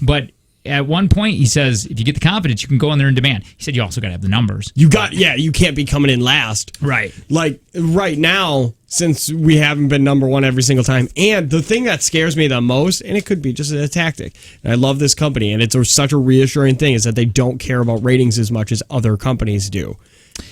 But at one point, he says, if you get the confidence, you can go in there and demand. He said, you also got to have the numbers. You can't be coming in last. Right. Like right now, since we haven't been number one every single time. And the thing that scares me the most, and it could be just a tactic, and I love this company, and it's such a reassuring thing, is that they don't care about ratings as much as other companies do.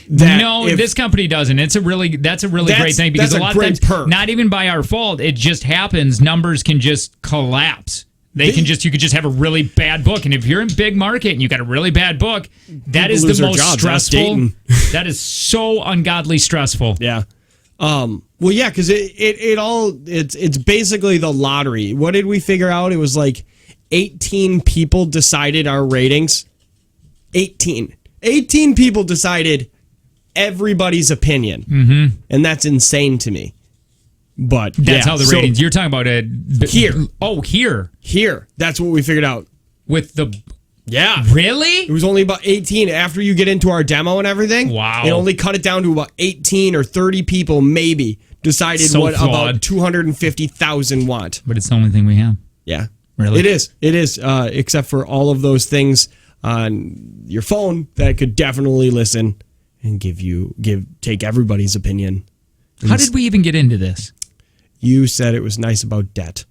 This company doesn't. That's a really great thing, because a lot of times, not even by our fault, it just happens. Numbers can just collapse. You could just have a really bad book, and if you're in big market and you got a really bad book, that is the most stressful. That is so ungodly stressful. Yeah. Well, yeah, because it's basically the lottery. What did we figure out? It was like 18 people decided our ratings. 18 people decided everybody's opinion, and that's insane to me. But that's how the ratings. You're talking about it here. Oh, here. That's what we figured out with the. Yeah. Really? It was only about 18 after you get into our demo and everything. Wow. It only cut it down to about 18 or 30 people maybe decided what about 250,000 want. But it's the only thing we have. Yeah. Really? It is. Except for all of those things on your phone that could definitely listen and take everybody's opinion. How did we even get into this? You said it was nice about debt.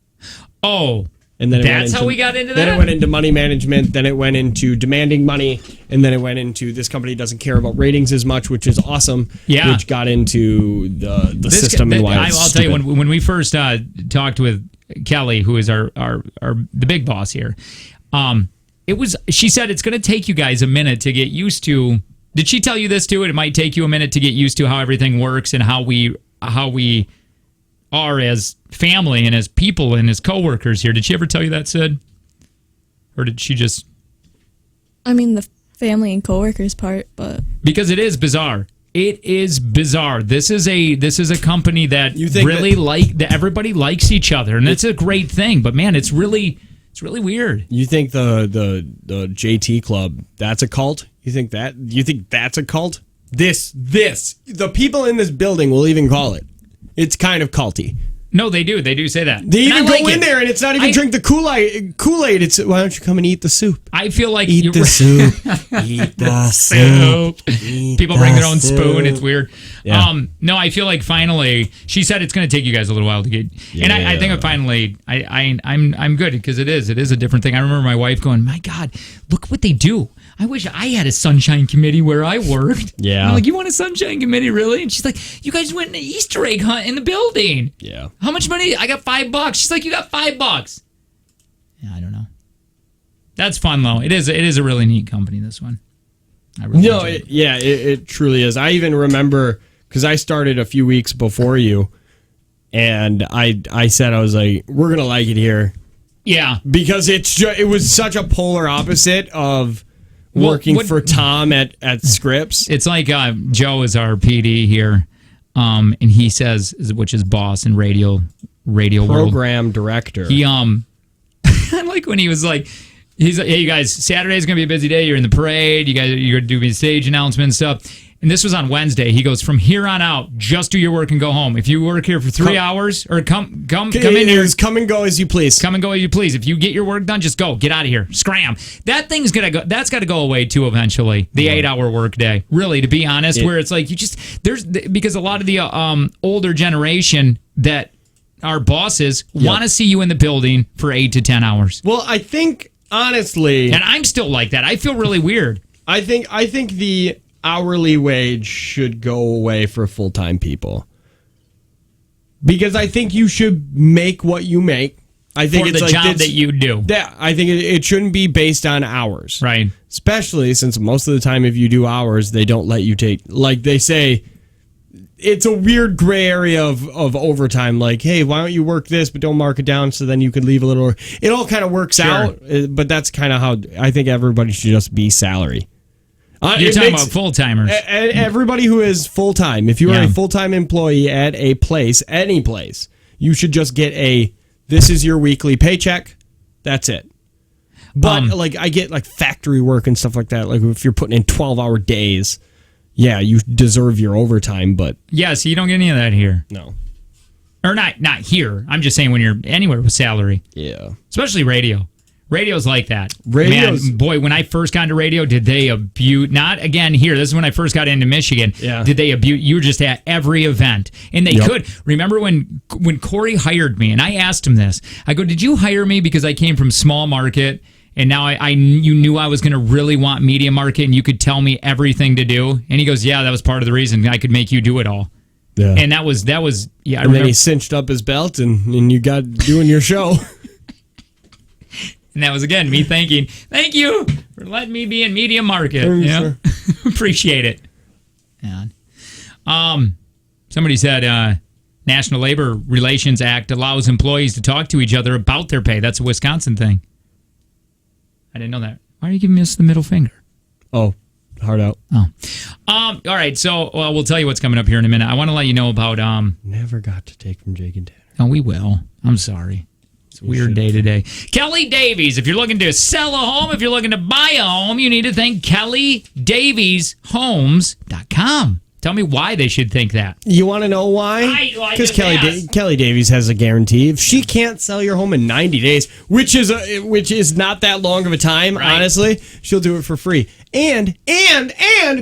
Oh, and then that's how we got into that? Then it went into money management, then it went into demanding money, and then it went into this company doesn't care about ratings as much, which is awesome. Yeah. Which got into the system and why it's I'll tell you, when we first talked with Kelly, who is the big boss here, she said it's going to take you guys a minute to get used to. Did she tell you this too? It might take you a minute to get used to how everything works and how we are as family and as people and as coworkers here. Did she ever tell you that, Sid? Or did she just... I mean, the family and coworkers part, but... Because it is bizarre. It is bizarre. This is a company that that everybody likes each other, and it's a great thing. But man, it's really weird. You think the JT Club, that's a cult? You think that's a cult? The people in this building will even call it. It's kind of culty. No, they do. They do say that. They even go in there, and it's not even drink the Kool-Aid. It's, why don't you come and eat the soup? I feel like eat the soup. Eat the soup. People bring their own spoon. It's weird. Yeah. No, I feel like finally, she said it's going to take you guys a little while to get. Yeah. And I think finally, I'm good, because it is a different thing. I remember my wife going, "My God, look what they do. I wish I had a sunshine committee where I worked." Yeah. I'm like, "You want a sunshine committee, really?" And she's like, "You guys went on an Easter egg hunt in the building." Yeah. How much money? I got $5. She's like, "You got $5." Yeah, I don't know. That's fun though. It is a really neat company, this one. I really it truly is. I even remember, because I started a few weeks before you, and I said, I was like, we're gonna like it here. Yeah. Because it was such a polar opposite of working for Tom at Scripps. It's like Joe is our PD here, and he says, which is boss in radio program world. Director. He I like when he was like, he's like, "Hey, you guys, Saturday's gonna be a busy day. You're in the parade. You're gonna do stage announcement and stuff." And this was on Wednesday. He goes, "From here on out, just do your work and go home. If you work here for 3 hours, or come in here, come and go as you please. Come and go as you please. If you get your work done, just go. Get out of here. Scram." That thing's gonna go. That's got to go away too eventually. The 8-hour work day. Really, to be honest, where it's like because a lot of the older generation that are bosses want to see you in the building for 8 to 10 hours. Well, I think honestly, and I'm still like that. I feel really weird. I think the hourly wage should go away for full-time people, because I think you should make what you make. I think for it's the like job that you do. Yeah, I think it shouldn't be based on hours, right? Especially since most of the time, if you do hours, they don't let you take. Like they say, it's a weird gray area of overtime. Like, hey, why don't you work this, but don't mark it down, so then you could leave a little. It all kind of works out, but that's kind of how I think everybody should just be salary. You're talking about full-timers. Everybody who is full-time. If you are a full-time employee at a place, any place, you should just get this is your weekly paycheck. That's it. But I get like factory work and stuff like that. Like if you're putting in 12-hour days, yeah, you deserve your overtime. But yeah, so you don't get any of that here. No. Or not here. I'm just saying when you're anywhere with salary. Yeah. Especially radio. Radio's like that. Radio's, man, boy, when I first got into radio, did they abuse? Not again here. This is when I first got into Michigan. Yeah. Did they abuse? You were just at every event, and they could. Remember when Corey hired me, and I asked him this. I go, "Did you hire me because I came from small market, and now you knew I was going to really want media market, and you could tell me everything to do?" And he goes, "Yeah, that was part of the reason I could make you do it all." Yeah. And that was yeah. And then he cinched up his belt, and you got doing your show. And that was, again, me thank you for letting me be in media market. Sure. Appreciate it. Yeah. Somebody said National Labor Relations Act allows employees to talk to each other about their pay. That's a Wisconsin thing. I didn't know that. Why are you giving us the middle finger? Oh, hard out. Oh. All right. So we'll tell you what's coming up here in a minute. I want to let you know about... Never got to take from Jake and Tanner. Oh, we will. I'm sorry. It's a weird day today. Kelly Davies, if you're looking to sell a home, if you're looking to buy a home, you need to think KellyDaviesHomes.com. Tell me why they should think that. You want to know why? Because Kelly Davies has a guarantee. If she can't sell your home in 90 days, which is not that long of a time, honestly, she'll do it for free. And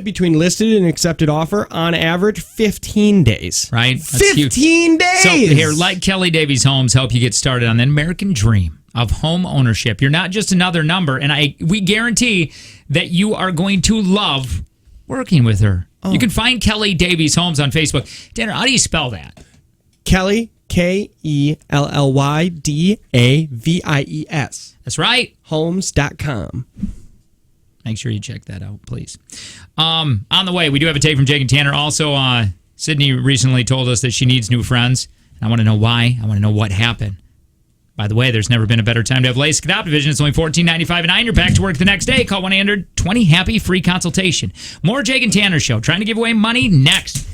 between listed and accepted offer, on average, 15 days. Right? That's 15 days! So here, let Kelly Davies Homes help you get started on the American dream of home ownership. You're not just another number, and we guarantee that you are going to love working with her. Oh. You can find Kelly Davies Homes on Facebook. Tanner, how do you spell that? Kelly, KELLYDAVIES. That's right. Homes.com. Make sure you check that out, please. On the way, we do have a take from Jake and Tanner. Also, Sydney recently told us that she needs new friends. I want to know why. I want to know what happened. By the way, there's never been a better time to have LASIK Adoptive Vision. It's only $14.95 a night. You're back to work the next day. Call 1-800-20-HAPPY, free consultation. More Jake and Tanner Show. Trying to give away money next.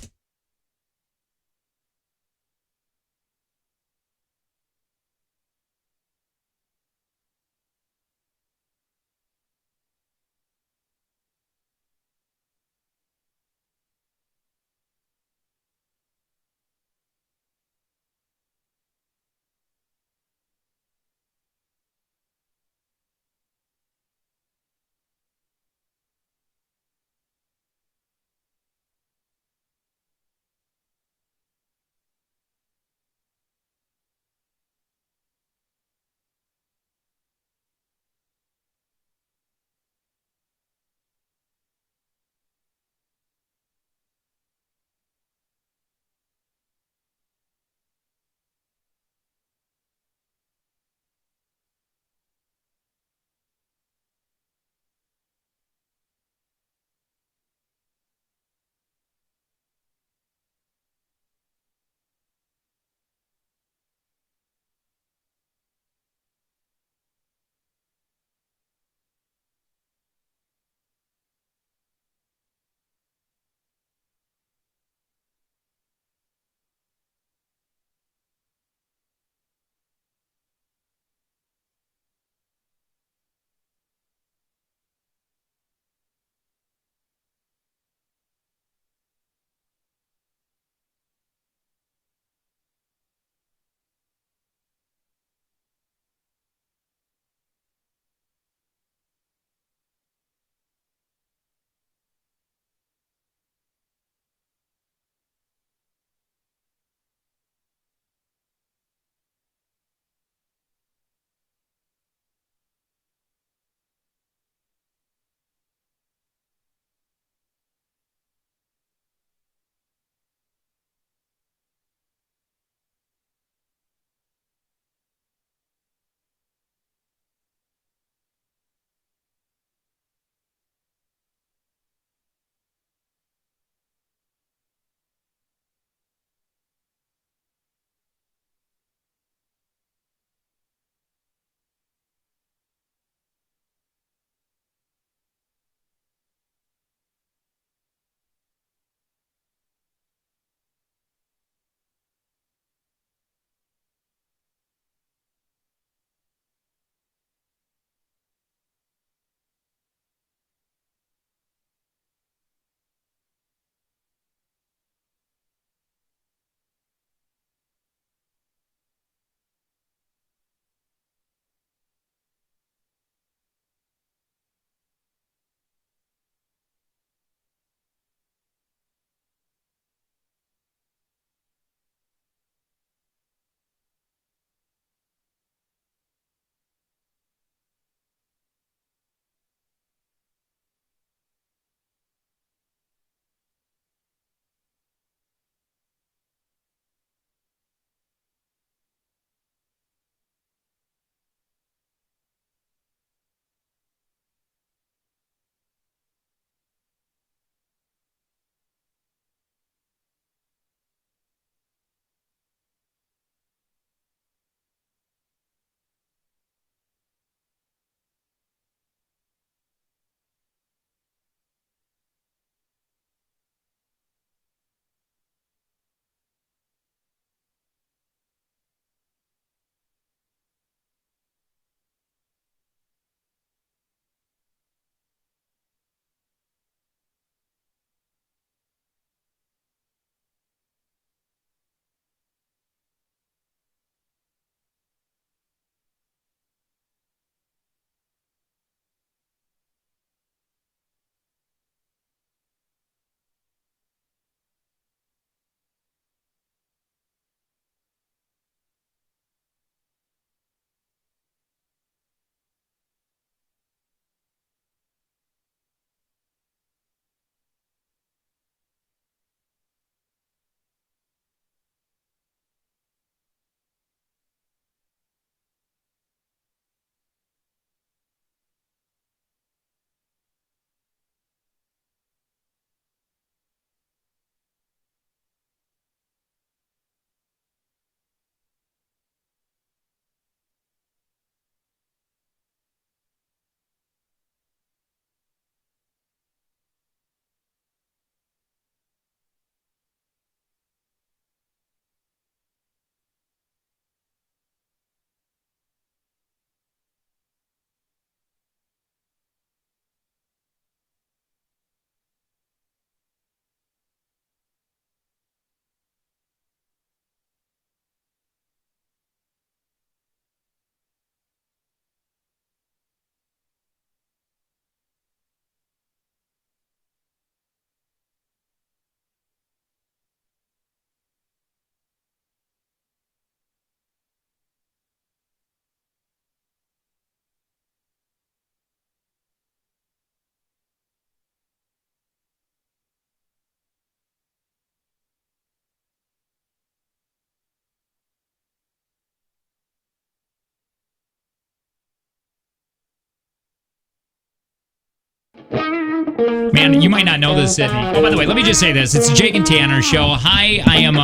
Man, you might not know this, Sydney. Oh, by the way, let me just say this. It's the Jake and Tanner show. Hi, I am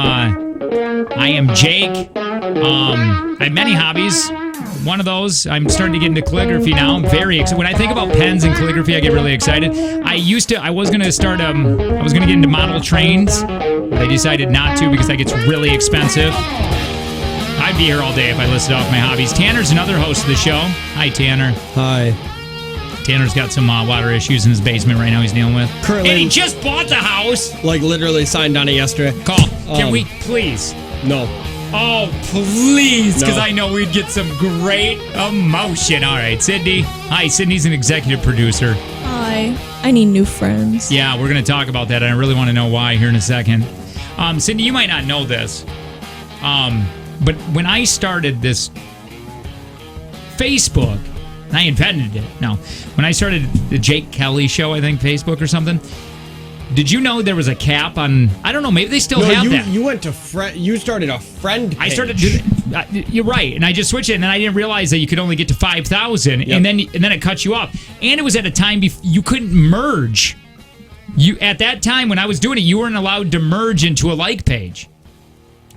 Jake. I have many hobbies. One of those, I'm starting to get into calligraphy now. I'm very excited. When I think about pens and calligraphy, I get really excited. I was going to get into model trains, but I decided not to because that gets really expensive. I'd be here all day if I listed off my hobbies. Tanner's another host of the show. Hi, Tanner. Hi. Tanner's got some water issues in his basement right now he's dealing with. Currently, and he just bought the house. Like, literally signed on it yesterday. Call. Can we, please? No. Oh, please, because No. I know we'd get some great emotion. All right, Sydney. Hi, Sydney's an executive producer. Hi. I need new friends. Yeah, we're going to talk about that, and I really want to know why here in a second. Sydney, you might not know this, but when I started this Facebook, and I invented it. No, when I started the Jake Kelly show, I think, Facebook or something, did you know there was a cap on, I don't know, maybe they still have that. You went to you started a friend page. I started you're right, and I just switched it, and then I didn't realize that you could only get to 5,000, and then it cut you off. And it was at a time you couldn't merge. At that time when I was doing it, you weren't allowed to merge into a like page.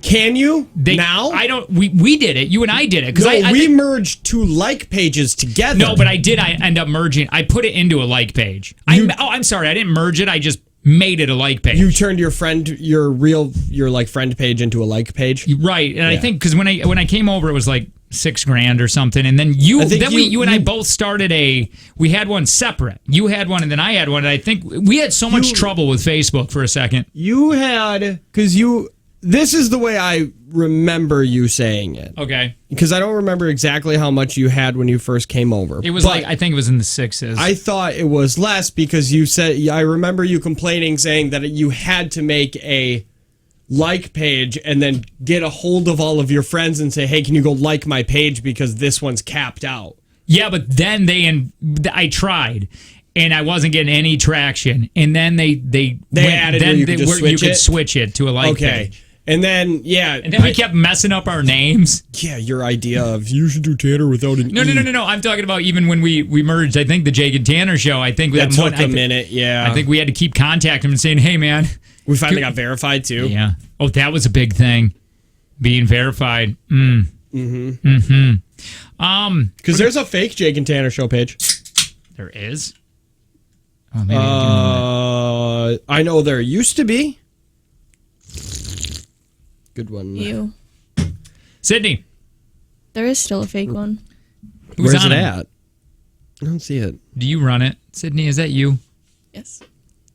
Can you now? I don't. We did it. You and I did it because we merged two like pages together. No, but I end up merging. I put it into a like page. I'm sorry. I didn't merge it. I just made it a like page. You turned your friend page into a like page, right? And I think because when I came over, it was like $6,000 or something, and then you and I both started we had one separate. You had one, and then I had one, and I think we had so much trouble with Facebook for a second. You had This is the way I remember you saying it. Okay. Because I don't remember exactly how much you had when you first came over. It was I think it was in the 6s. I thought it was less because you said, I remember you complaining saying that you had to make a like page and then get a hold of all of your friends and say, hey, can you go like my page because this one's capped out. Yeah, but then I tried. And I wasn't getting any traction. And then they added where you could switch it to a like page. And then, And then we kept messing up our names. Yeah, your idea of you should do Tanner without an No. I'm talking about even when we merged, I think the Jake and Tanner show, I think that took a minute, yeah. I think we had to keep contacting him and saying, hey, man. We finally got verified, too. Yeah. Oh, that was a big thing. Being verified. Because there's a fake Jake and Tanner show page. There is? Oh, maybe I know there used to be. Good one. You. Sydney. There is still a fake one. Where's it at? I don't see it. Do you run it? Sydney, is that you? Yes.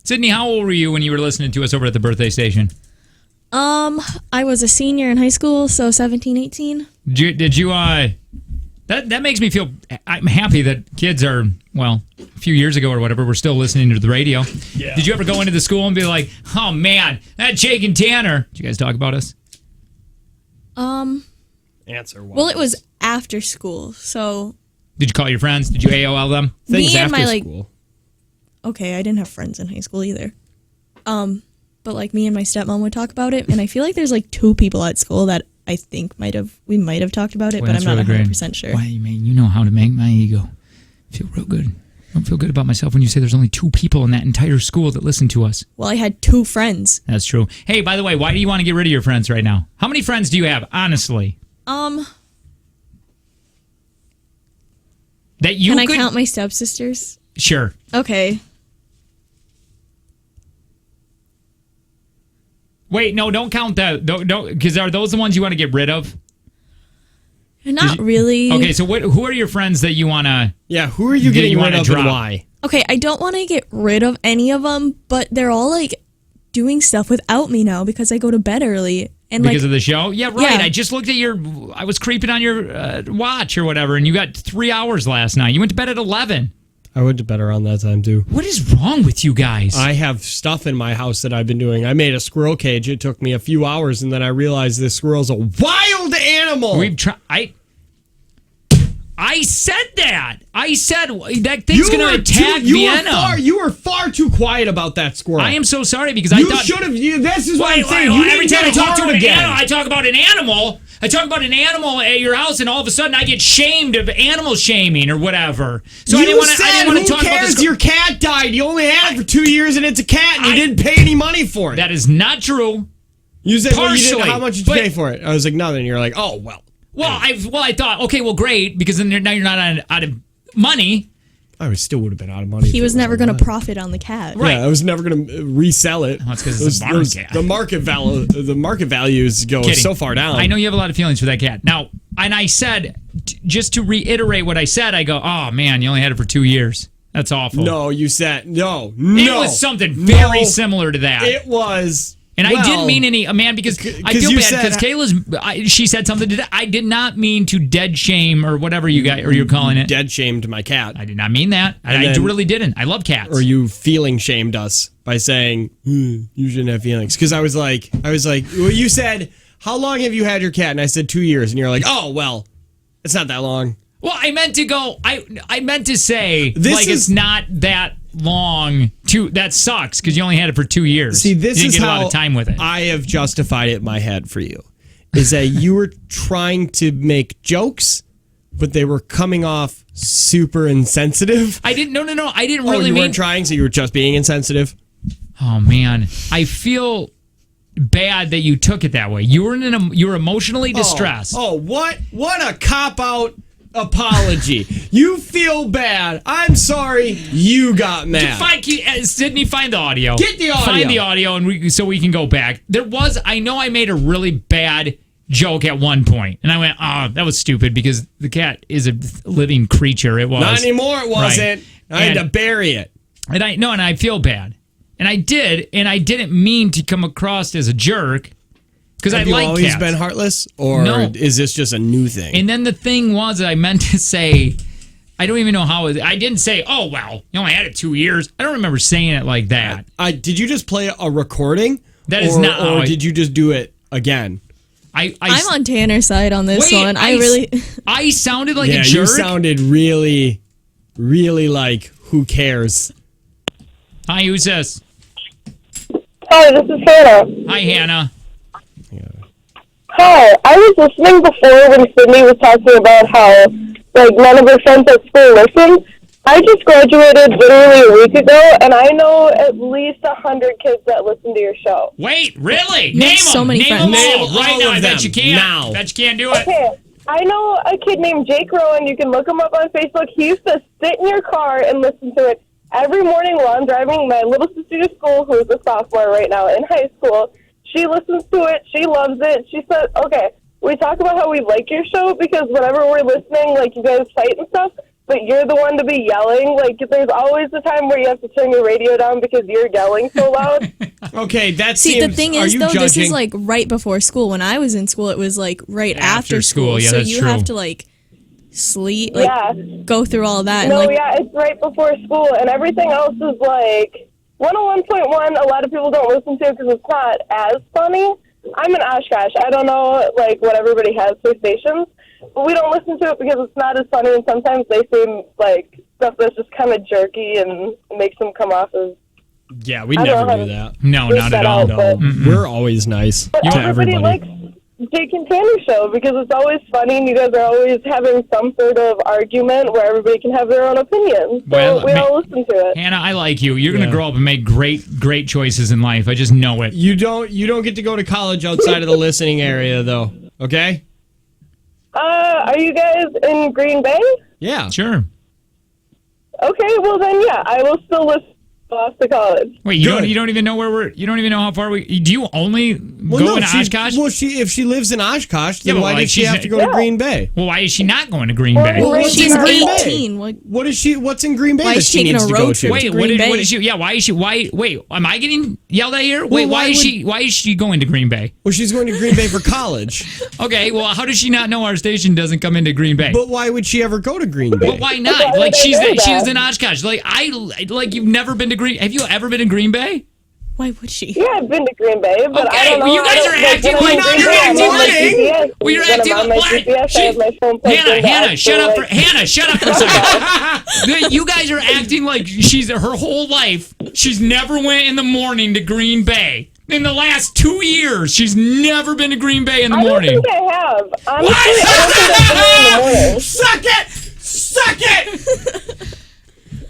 Sydney, how old were you when you were listening to us over at the birthday station? I was a senior in high school, so 17, 18. Did you that makes me feel, I'm happy that kids are, well, a few years ago or whatever, we're still listening to the radio. Yeah. Did you ever go into the school and be like, oh man, that Jake and Tanner? Did you guys talk about us? Answer was. Well, it was after school, so. Did you call your friends? Did you AOL them? Things after school. Okay, I didn't have friends in high school either. But me and my stepmom would talk about it, and I feel like there's 2 people at school that I think we might have talked about it, but I'm not 100% sure. Why, man, you know how to make my ego feel real good. I don't feel good about myself when you say there's only 2 people in that entire school that listen to us. Well, I had 2 friends. That's true. Hey, by the way, why do you want to get rid of your friends right now? How many friends do you have, honestly? That you Can I count my stepsisters? Sure. Okay. Wait, no, don't count that. Don't, because are those the ones you want to get rid of? Not really. Okay, so who are your friends that you want to... Yeah, who are you getting rid of and why? Okay, I don't want to get rid of any of them, but they're all, doing stuff without me now because I go to bed early. And because of the show? Yeah, right. Yeah. I just looked at I was creeping on your watch or whatever, and you got 3 hours last night. You went to bed at 11. I went to bed around that time, too. What is wrong with you guys? I have stuff in my house that I've been doing. I made a squirrel cage. It took me a few hours, and then I realized this squirrel's a wild animal. We've tried... I said that. I said that thing's going to attack Vienna. You were far too quiet about that squirrel. I am so sorry because I thought... You should have... This is what I'm saying. Every time I talk about an animal... I talk about an animal at your house, and all of a sudden I get shamed of animal shaming or whatever. So I didn't want to talk about this. Your cat died. You only had it for 2 years, and it's a cat, and you didn't pay any money for it. That is not true. You said, how much did you pay for it? I was like, nothing. You're like, oh, well. Well, I thought, okay, well, great, because then now you're not out of money. I still would have been out of money. He was never going to profit on the cat. Right. Yeah, I was never going to resell it. Well, it's because it's a barn cat. The market values go so far down. I know you have a lot of feelings for that cat. Now, and I said, just to reiterate what I said, I go, oh, man, you only had it for 2 years. That's awful. No, you said, no. It was something very similar to that. It was... And I didn't mean any, man, because I feel bad because Kayla's, she said something to that. I did not mean to dead shame or whatever you're calling it. Dead shamed my cat. I did not mean that. I really didn't. I love cats. Or you feeling shamed us by saying, you shouldn't have feelings. Because I was like, well, you said, how long have you had your cat? And I said 2 years. And you're like, oh, well, it's not that long. Well, I meant to go, I meant to say, it's not that long. That sucks because you only had it for 2 years. See, this you is didn't get how a lot of time with it. I have justified it in my head for you. Is that you were trying to make jokes, but they were coming off super insensitive. I didn't. No. I didn't really mean. You weren't trying, so you were just being insensitive. Oh man, I feel bad that you took it that way. You were emotionally distressed. What a cop out apology. You feel bad. I'm sorry you got mad. Sydney, find the audio. Get the audio. Find the audio so we can go back. I know I made a really bad joke at one point, and I went, oh, that was stupid because the cat is a living creature. It was. Not anymore, it wasn't. Right. I had to bury it. And I feel bad. And I did, and I didn't mean to come across as a jerk. Because I like cats. Have you always been heartless? Or is this just a new thing? And then the thing was, I meant to say, I don't even know how I didn't say, oh, well, you only had it 2 years. I don't remember saying it like that. Did you just play a recording? That is not. Or did you just do it again? I'm on Tanner's side on this one. I sounded like a jerk. You sounded really, really like, who cares? Hi, who's this? Hi, this is Hannah. Hi, Hannah. Hi, I was listening before when Sydney was talking about how, none of her friends at school listen. I just graduated literally a week ago, and I know at least 100 kids that listen to your show. Wait, really? Name so many friends. Name all right now. I bet you can't. Now. Bet you can't do it. Okay, I know a kid named Jake Rowan. You can look him up on Facebook. He used to sit in your car and listen to it every morning while I'm driving my little sister to school, who is a sophomore right now in high school. She listens to it. She loves it. She said, okay, we talk about how we like your show because whenever we're listening, you guys fight and stuff, but you're the one to be yelling. There's always a time where you have to turn your radio down because you're yelling so loud. Okay, that's See, the thing is, though, this is, right before school. When I was in school, it was, right after school. Yeah, so that's you true. have to, sleep, go through all of that. No, it's right before school, and everything else is, 101.1, a lot of people don't listen to because it's not as funny. I'm in Oshkosh. I don't know, what everybody has for stations, but we don't listen to it because it's not as funny, and sometimes they seem like stuff that's just kind of jerky and makes them come off as... Yeah, we never do that. No, not at all. We're always nice to everybody. Likes Jake and Tanner show because it's always funny and you guys are always having some sort of argument where everybody can have their own opinion. So we all listen to it. Hannah, I like you. You're going to grow up and make great choices in life. I just know it. You don't get to go to college outside of the listening area though. Okay? Are you guys in Green Bay? Yeah. Sure. Okay, well then I will still listen off to college. Wait, you don't even know where you don't even know how far do you only go in Oshkosh? Well, if she lives in Oshkosh, then why does she have to go to Green Bay? Well, why is she not going to Green Bay? Well, she's 18. What's in Green Bay why that she needs to go to? Wait, what is she? Yeah, why is she? Wait, am I getting yelled at here? Wait, why is she going to Green Bay? Well, she's going to Green Bay for college. Okay, well, how does she not know our station doesn't come into Green Bay? But why would she ever go to Green Bay? Well, why not? She's in Oshkosh. You've never been to Green. Have you ever been to Green Bay? Why would she? Yeah, I've been to Green Bay, but okay, I don't know. You guys are acting like you're acting like you're acting like what? Hannah, shut up for a second. You guys are acting like she's her whole life. She's never went in the morning to Green Bay. In the last 2 years, she's never been to Green Bay in the morning. I don't think I have. Honestly, I don't think I've been in the morning. Suck it!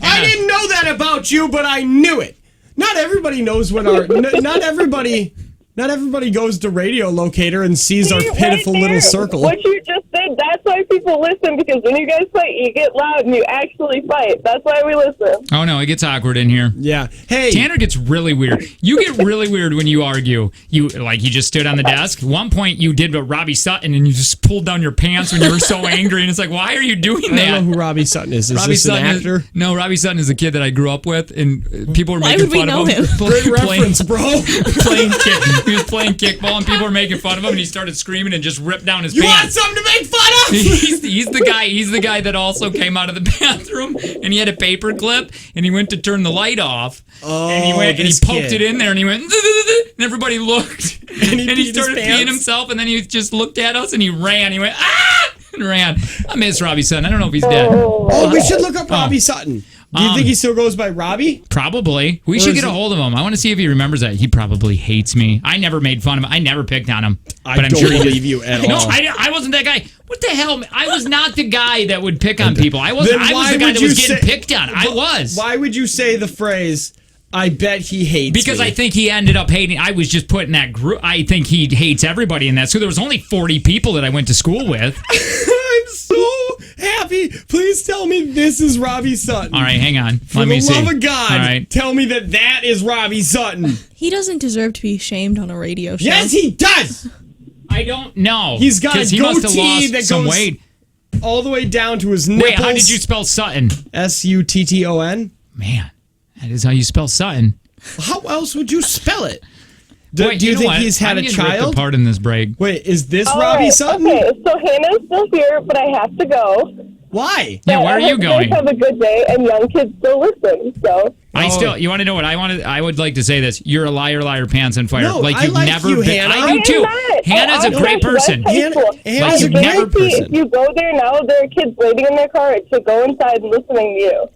I didn't know that about you, but I knew it. Not everybody knows what our. Not everybody goes to Radio Locator and sees our pitiful little circle. What you just said, that's why people listen, because when you guys fight, you get loud and you actually fight. That's why we listen. Oh, no, it gets awkward in here. Yeah. Hey. Tanner gets really weird. You get really weird when you argue. You just stood on the desk. At one point, you did what Robbie Sutton, and you just pulled down your pants when you were so angry, and it's like, why are you doing that? I don't know who Robbie Sutton is. Is Robbie this Sutton an actor? No, Robbie Sutton is a kid that I grew up with, and people were Why making would we fun know of him. him? Great reference, bro. He was playing kickball, and people were making fun of him, and he started screaming and just ripped down his You want pants. something to make fun of? He's the guy that also came out of the bathroom, and he had a paper clip, and he went to turn the light off, and he went and he poked it in there, and he went, and everybody looked, and he started peeing himself, and then he just looked at us, and he ran. He went, ah, and ran. I miss Robbie Sutton. I don't know if he's dead. Oh, we should look up Robbie Sutton. Do you think he still goes by Robbie? Probably. We should get a hold of him. I want to see if he remembers that. He probably hates me. I never made fun of him. I never picked on him. But I'm sure believe you at all. No, I wasn't that guy. What the hell? I was not the guy that would pick on people. I was the guy that was getting picked on. I was. Why would you say the phrase, I bet he hates Because me? I think he ended up hating. I was just put in that group. I think he hates everybody in that school. There was only 40 people that I went to school with. I'm so happy. Please tell me this is Robbie Sutton. All right, hang on. For the love of God, tell me that is Robbie Sutton. He doesn't deserve to be shamed on a radio show. Yes, he does. I don't know. He's got a goatee that some goes weight all the way down to his nipples. Wait, how did you spell Sutton? Sutton. Man, that is how you spell Sutton. How else would you spell it? Do you think what? he's had a child? Apart in this break. Wait, is this Robbie Sutton? Okay, so Hannah's still here, but I have to go. Why? Yeah, where are you going? Have a good day, and young kids still listen. So you want to know what I wanted? I would like to say this: you're a liar, pants on fire. No, like I you've like never you, been. Hannah. I do too. Hannah's a great person. Hannah's a great person. If you go there now, there are kids waiting in their car to go inside and listening to you.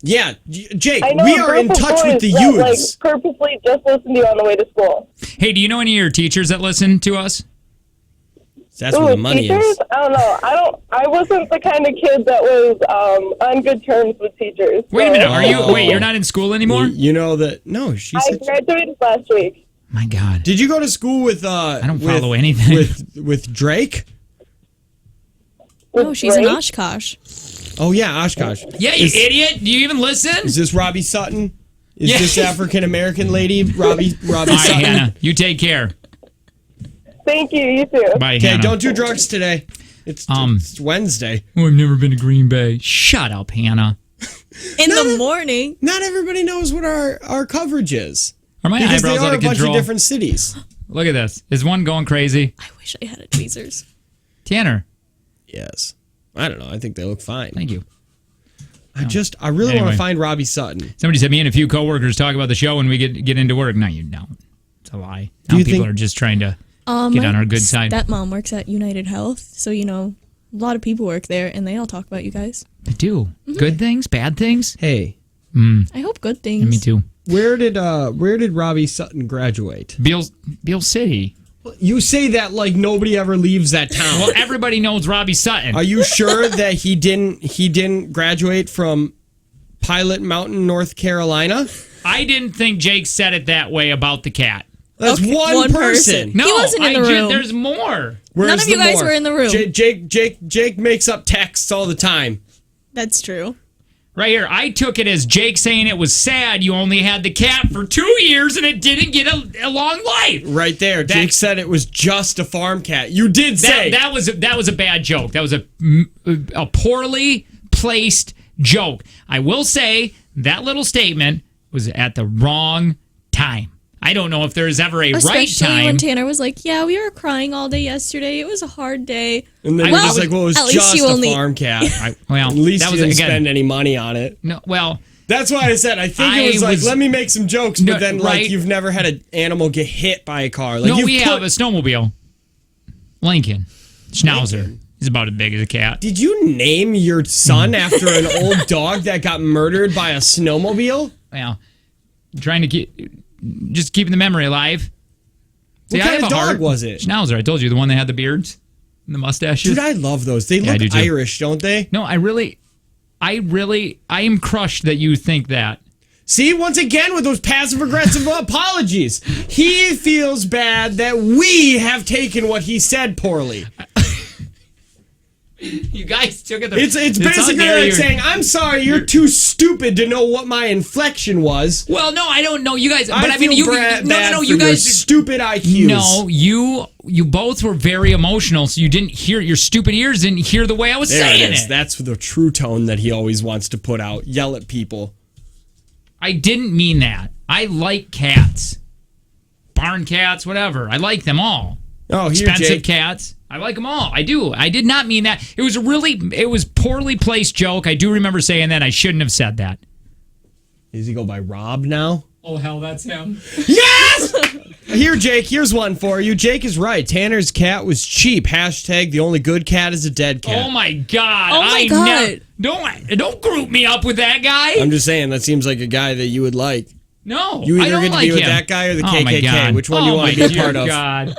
Yeah, Jake, we are in touch with the youths. Purposely just listen to you on the way to school. Hey, do you know any of your teachers that listen to us? That's where the money teachers? is. I don't know. I wasn't the kind of kid that was on good terms with teachers. Wait a minute. You're not in school anymore? You know that? No, I graduated last week. My God. Did you go to school with? I don't follow anything. With Drake? No, she's in Oshkosh. Oh yeah, Oshkosh. Yeah, you idiot! Do you even listen? Is this Robbie Sutton? Is this African American lady Robbie Sutton? Hannah, you take care. Thank you. You too. Bye. Okay, Hannah. don't do drugs today. It's Wednesday. Oh, I've never been to Green Bay. Shut up, Hannah. In the morning. Not everybody knows what our coverage is. Are my because eyebrows they are out of a bunch control? of different cities. Look at this. Is one going crazy? I wish I had a tweezers. Tanner. Yes. I don't know. I think they look fine. Thank you. I really want to find Robbie Sutton. Somebody said me and a few coworkers talk about the show when we get into work. No, you don't. It's a lie. Now people are just trying to get on our good side. Stepmom works at United Health, so a lot of people work there, and they all talk about you guys. They do. Mm-hmm. Good things, bad things. Hey, I hope good things. Me too. Where did Robbie Sutton graduate? Beale City. You say that like nobody ever leaves that town. Well, everybody knows Robbie Sutton. Are you sure that he didn't graduate from Pilot Mountain, North Carolina? I didn't think Jake said it that way about the cat. That's one person. No, he wasn't in the room. There's more. None of you guys were in the room. Jake makes up texts all the time. That's true. Right here, I took it as Jake saying it was sad you only had the cat for 2 years and it didn't get a long life. Right there, Jake said it was just a farm cat. You did say that was a bad joke. That was a poorly placed joke. I will say that little statement was at the wrong time. I don't know if there's ever a right time. Especially when Tanner was like, yeah, we were crying all day yesterday. It was a hard day. And then he was like, well, it was just a farm cat. At least you didn't spend any money on it. No, well, That's why I said I think it was like let me make some jokes, but then like you've never had an animal get hit by a car. Like, no, we have a snowmobile. Lincoln Schnauzer. He's about as big as a cat. Did you name your son after an old dog that got murdered by a snowmobile? Well, trying to keeping the memory alive. What kind of dog was it? Schnauzer. I told you, the one that had the beards and the mustaches. Dude, I love those. They look Irish, don't they? No, I am crushed that you think that. See, once again with those passive-aggressive apologies. He feels bad that we have taken what he said poorly. You guys took it. It's basically like saying, I'm sorry, you're too stupid to know what my inflection was. Well, no, I don't know. You guys, but you guys stupid IQs. No, you both were very emotional, so you didn't hear, your stupid ears didn't hear the way I was saying it. That's the true tone that he always wants to put out. Yell at people. I didn't mean that. I like cats. Barn cats, whatever. I like them all. Oh, expensive cats. I like them all. I do. I did not mean that. It was poorly placed joke. I do remember saying that. I shouldn't have said that. Does he go by Rob now? Oh, hell, that's him. Yes! Here, Jake, here's one for you. Jake is right. Tanner's cat was cheap. Hashtag the only good cat is a dead cat. Oh, my God. Oh, my God. Don't group me up with that guy. I'm just saying, that seems like a guy that you would like. No, you either I don't get to like be with him. that guy or the KKK. Which one do you want to be a part of? God.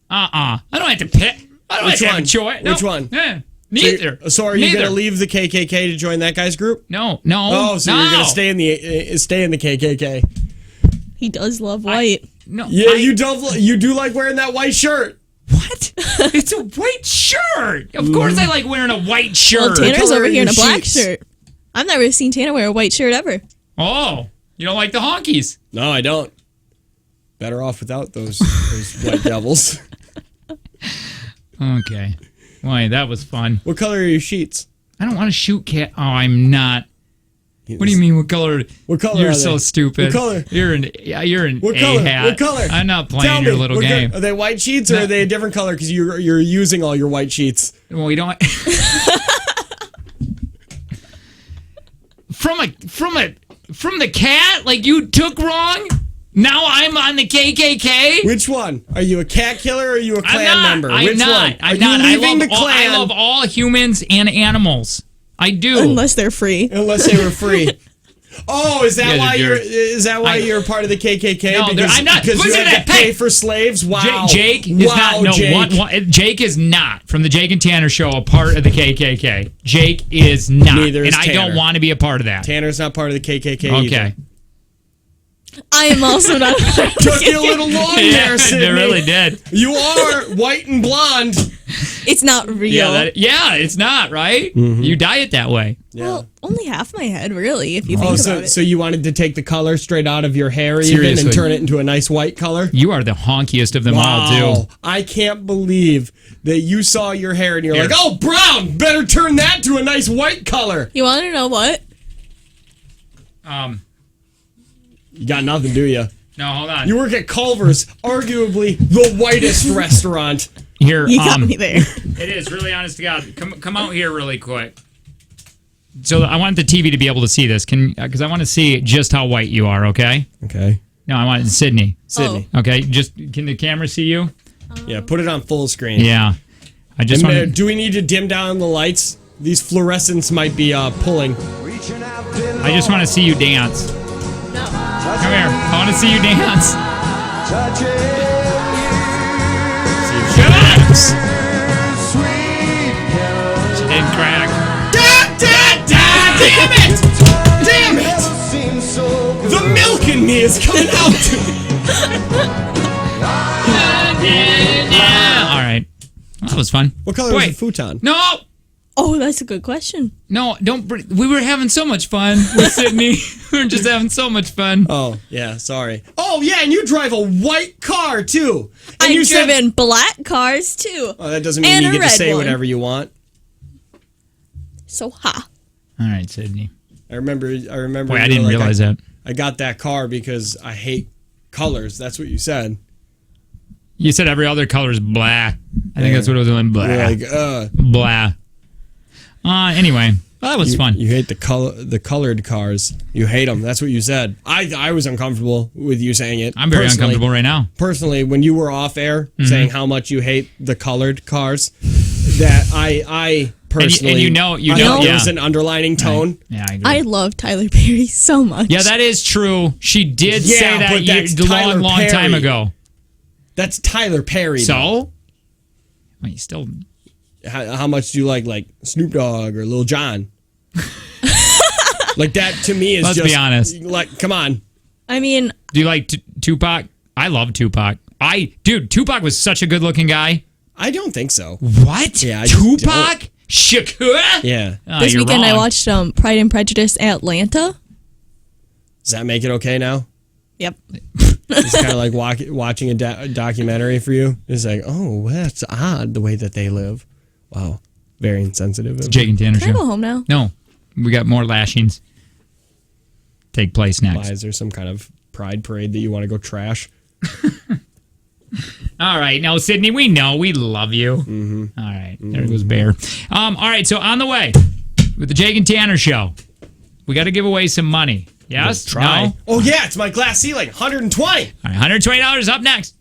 I don't have to pick. I don't have to have a choice. Which one? Neither. So are you going to leave the KKK to join that guy's group? No. Oh, so you're going to stay in the KKK. He does love white. You do like wearing that white shirt. What? It's a white shirt. Of course I like wearing a white shirt. Well, Tanner's over here in a black shirt. I've never seen Tanner wear a white shirt ever. Oh, you don't like the honkies? No, I don't. Better off without those white devils. Okay. Boy, that was fun. What color are your sheets? I don't want to shoot cat. Oh, I'm not. What do you mean? What color? What color? You're so stupid. What color? You're an what color? A-hat. What color? I'm not playing your little game. Are they white sheets or are they a different color? Because you're using all your white sheets. Well, we don't. From the cat, like you took wrong. Now I'm on the KKK. Which one? Are you a cat killer or are you a Klan member? Which one? I'm not. I love all humans and animals. I do. Unless they're free. Unless they were free. Oh, is that why you're part of the KKK? No, I'm not. Because you had to pay for slaves? Wow. Jake is not. No, Jake is not from the Jake and Tanner show a part of the KKK. Jake is not. Neither is Tanner. I don't want to be a part of that. Tanner's not part of the KKK Okay. either. I am also not. Took you a little long there, Sydney. It really did. You are white and blonde. It's not real. It's not, right? Mm-hmm. You dye it that way. Yeah. Well, only half my head, really, if you think about it. So you wanted to take the color straight out of your hair Seriously. and turn it into a nice white color? You are the honkiest of them all, too. I can't believe that you saw your hair and you're like, oh, brown, better turn that to a nice white color. You want to know what? You got nothing, do you? No, hold on. You work at Culver's, arguably the whitest restaurant. Here, you got me there. It is, really honest to God. Come out here really quick. So I want the TV to be able to see this, because I want to see just how white you are. Okay. Okay. No, I want Sydney. Sydney. Oh. Okay. Can the camera see you? Yeah. Put it on full screen. Yeah. I just want. Do we need to dim down the lights? These fluorescents might be pulling. I just want to see you dance. Come here. I want to see you dance. Shut up! She didn't crack. Damn it! Damn it! The milk in me is coming out. All right. Well, that was fun. What color was the futon? No! Oh, that's a good question. No, don't. We were having so much fun with Sydney. We were just having so much fun. Oh, yeah, sorry. Oh, yeah, and you drive a white car, too. And I've driven black cars, too. Oh, that doesn't mean you get to say whatever you want. So, ha. All right, Sydney. I remember. Boy, I didn't realize that. I got that car because I hate colors. That's what you said. You said every other color is blah. I think that's what it was doing. Blah. You're like, blah. Anyway, Well, that was fun. You hate the colored cars. You hate them. That's what you said. I was uncomfortable with you saying it. I'm very uncomfortable right now. Personally, when you were off air saying how much you hate the colored cars, that I personally, and you know, there was an underlining tone. Right. Yeah, I agree. I love Tyler Perry so much. Yeah, that is true. She did say that long time ago. That's Tyler Perry. So, well, you still. How much do you like Snoop Dogg or Lil Jon? Like that to me is Let's be honest. Like, come on. I mean, do you like Tupac? I love Tupac. Tupac was such a good-looking guy. I don't think so. What? Yeah, Tupac? Shakur? Yeah. Oh, this weekend wrong. I watched Pride and Prejudice Atlanta. Does that make it okay now? Yep. It's kind of like watching a documentary for you. It's like, oh, that's odd the way that they live. Wow. Very insensitive. It's Jake and Tanner Can I go home now? No. We got more lashings take place next. Why, is there some kind of pride parade that you want to go trash? All right. Now, Sydney, we know. We love you. Mm-hmm. All right. There goes Bear. All right. So, on the way with the Jake and Tanner show, we got to give away some money. Yes? Try. No? Oh, yeah. It's my glass ceiling. 120. All right. $120 up next.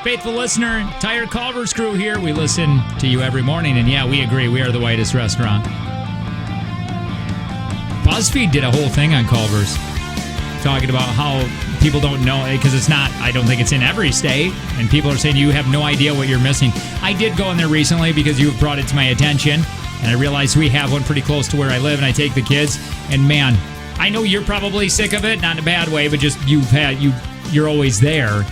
Faithful listener, Tire Culver's crew here. We listen to you every morning, and yeah, we agree. We are the whitest restaurant. BuzzFeed did a whole thing on Culver's, talking about how people don't know because it's not. I don't think it's in every state, and people are saying you have no idea what you're missing. I did go in there recently because you brought it to my attention, and I realized we have one pretty close to where I live, and I take the kids. And man, I know you're probably sick of it, not in a bad way, but just you're always there.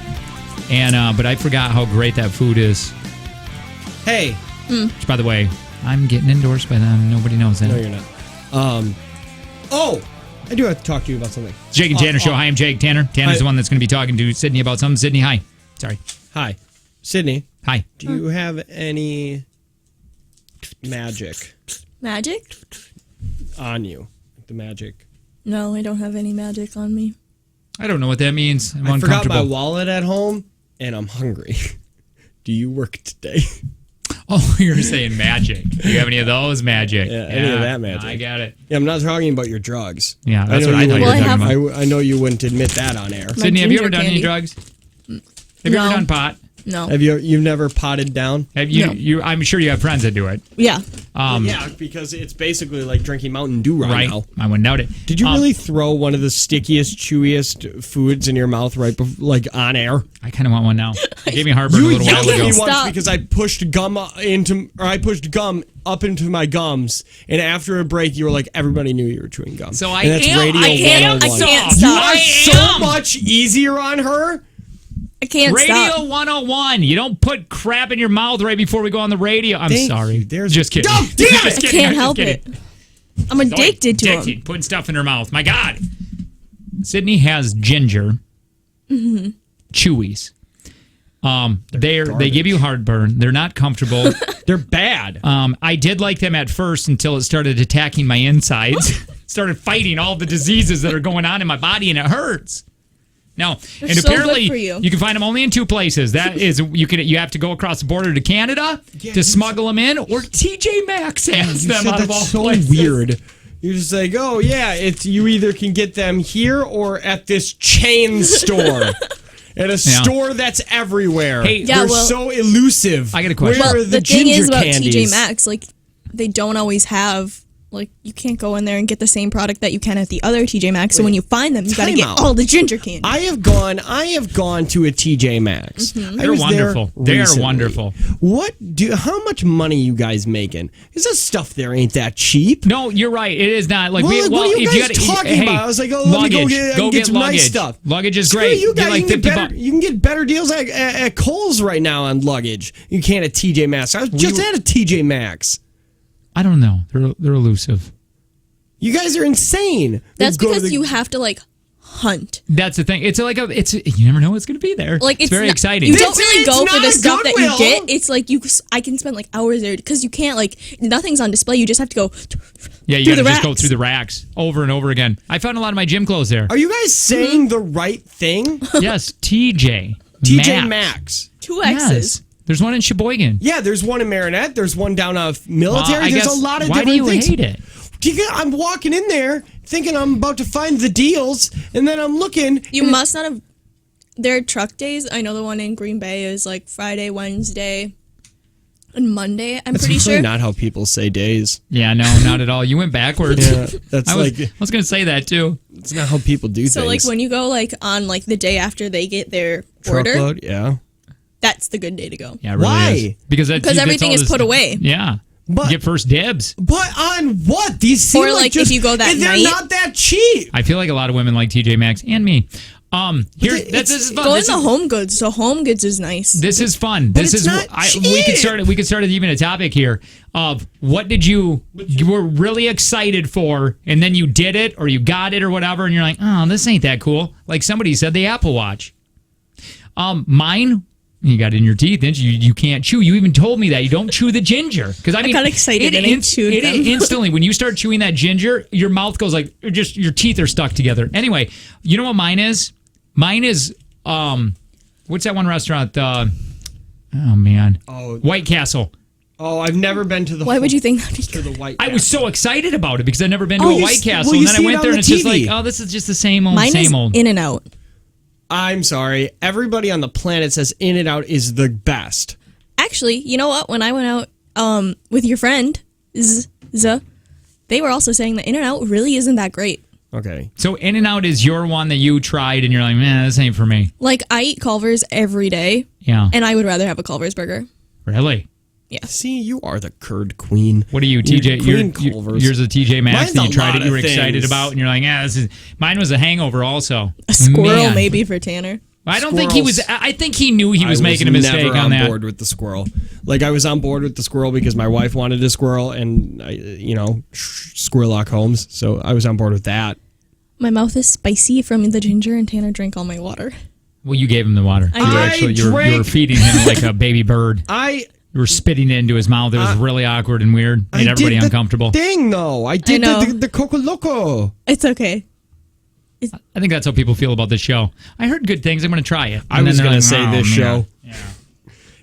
And but I forgot how great that food is. Hey, which, by the way, I'm getting endorsed by them. Nobody knows that. No, you're not. I do have to talk to you about something. Jake and Tanner Show. Hi, I'm Jake. Tanner's the one that's going to be talking to Sydney about something. Sydney, hi. Sorry. Hi. Sydney. Hi. Do you have any magic? Magic? On you. The magic. No, I don't have any magic on me. I don't know what that means. I forgot my wallet at home, and I'm hungry. Do you work today? Oh, you're saying magic. Do you have any of those magic? Yeah, any of that magic. I got it. Yeah, I'm not talking about your drugs. Yeah, that's what I thought you were talking about. I know you wouldn't admit that on air. Sydney, have you ever done any drugs? Have you ever done pot? No. Have you've never potted down? Have you? I'm sure you have friends that do it. Yeah. Yeah, because it's basically like drinking Mountain Dew right now. I wouldn't doubt it. Did you really throw one of the stickiest, chewiest foods in your mouth right before, like on air? I kind of want one now. It gave me heartburn a little while ago. You yelled at me once because I pushed gum up into my gums, and after a break, you were like, everybody knew you were chewing gum. So I can't stop. You are so much easier on her. I can't Radio stop. 101. You don't put crap in your mouth right before we go on the radio. I'm sorry. Just kidding. Oh, damn it. I can't help it. I'm addicted to them. Putting stuff in her mouth. My God. Sydney has ginger chewies. They give you heartburn. They're not comfortable. They're bad. I did like them at first until it started attacking my insides. Started fighting all the diseases that are going on in my body, and it hurts. No, and apparently you can find them only in two places. That is, you have to go across the border to Canada to smuggle them in, or TJ Maxx has them out of all places. So weird. You're just like, oh yeah, you either can get them here or at this chain store. At a store that's everywhere. Hey, they're so elusive. I got a question. Well, the thing is about candies? TJ Maxx, like they don't always have. Like, you can't go in there and get the same product that you can at the other TJ Maxx. So when you find them, you got to get all the ginger candy. I have gone to a TJ Maxx. Mm-hmm. They're wonderful. They are wonderful. How much money you guys making? Because that stuff there ain't that cheap. No, you're right. It is not. Like, what are you guys talking about? I was like, let me go get some luggage. nice stuff. Luggage is great. You guys, like you can get better deals at Kohl's right now on luggage. You can't at TJ Maxx. I was just at a TJ Maxx. I don't know. They're elusive. You guys are insane. That's because you have to like hunt. That's the thing. It's like you never know what's going to be there. Like it's very exciting. You don't really go for the stuff that you get. It's like I can spend like hours there because you can't nothing's on display. You just have to go. Yeah, you got to just go through the racks over and over again. I found a lot of my gym clothes there. Are you guys saying the right thing? Yes, TJ Maxx. 2 X's. Yes. There's one in Sheboygan. Yeah, there's one in Marinette. There's one down off Military. There's a lot of different things. Why do you hate it? I'm walking in there thinking I'm about to find the deals, and then I'm looking. You must not have. There are truck days. I know the one in Green Bay is like Friday, Wednesday, and Monday. That's pretty sure. Not how people say days. Yeah, no, not at all. You went backwards. Yeah, I was going to say that too. It's not how people do things. So like when you go on the day after they get their order, truckload, yeah. That's the good day to go. Yeah, it really Why? Is. Because everything is put away. Yeah. But you get first dibs. But on what? These seem or like if you go that they're night. They're not that cheap. I feel like a lot of women like TJ Maxx and me. This is fun. Go in the Home Goods. So Home Goods is nice. This is fun. But it's not cheap. We could start even a topic here of what did you were really excited for, and then you did it or you got it or whatever, and you're like, oh, this ain't that cool. Like somebody said, the Apple Watch. Mine. You got it in your teeth, didn't you? You can't chew. You even told me that. You don't chew the ginger. Because I got excited and I chewed them. Instantly, when you start chewing that ginger, your mouth goes like, just your teeth are stuck together. Anyway, you know what mine is? Mine is, what's that one restaurant? Oh, man. White Castle. Oh, I've never been to the. Why would you think that? To the White Castle. I was so excited about it because I've never been to a White Castle. And then I went there and it's just like, oh, this is just the same old, same old. Mine is In-N-Out. I'm sorry. Everybody on the planet says In-N-Out is the best. Actually, you know what? When I went out with your friend, they were also saying that In-N-Out really isn't that great. Okay. So In-N-Out is your one that you tried and you're like, man, this ain't for me. Like, I eat Culver's every day. Yeah. And I would rather have a Culver's burger. Really? Yeah. See, you are the curd queen. What are you, TJ? Yours a TJ Maxx that you tried it, you were excited about, and you're like, this is. Mine was a Hangover also. A squirrel maybe for Tanner. I don't think he was. I think he knew he was making a mistake on that. I was on board with the squirrel. Like, I was on board with the squirrel because my wife wanted a squirrel, and Squirrellock Holmes. So I was on board with that. My mouth is spicy from the ginger, and Tanner drank all my water. Well, you gave him the water. You were feeding him like a baby bird. You were spitting it into his mouth. It was really awkward and weird. Made everybody uncomfortable. Dang, though. I did the Coco Loco. It's okay. I think that's how people feel about this show. I heard good things. I'm going to try it. I was going to say this show. Yeah.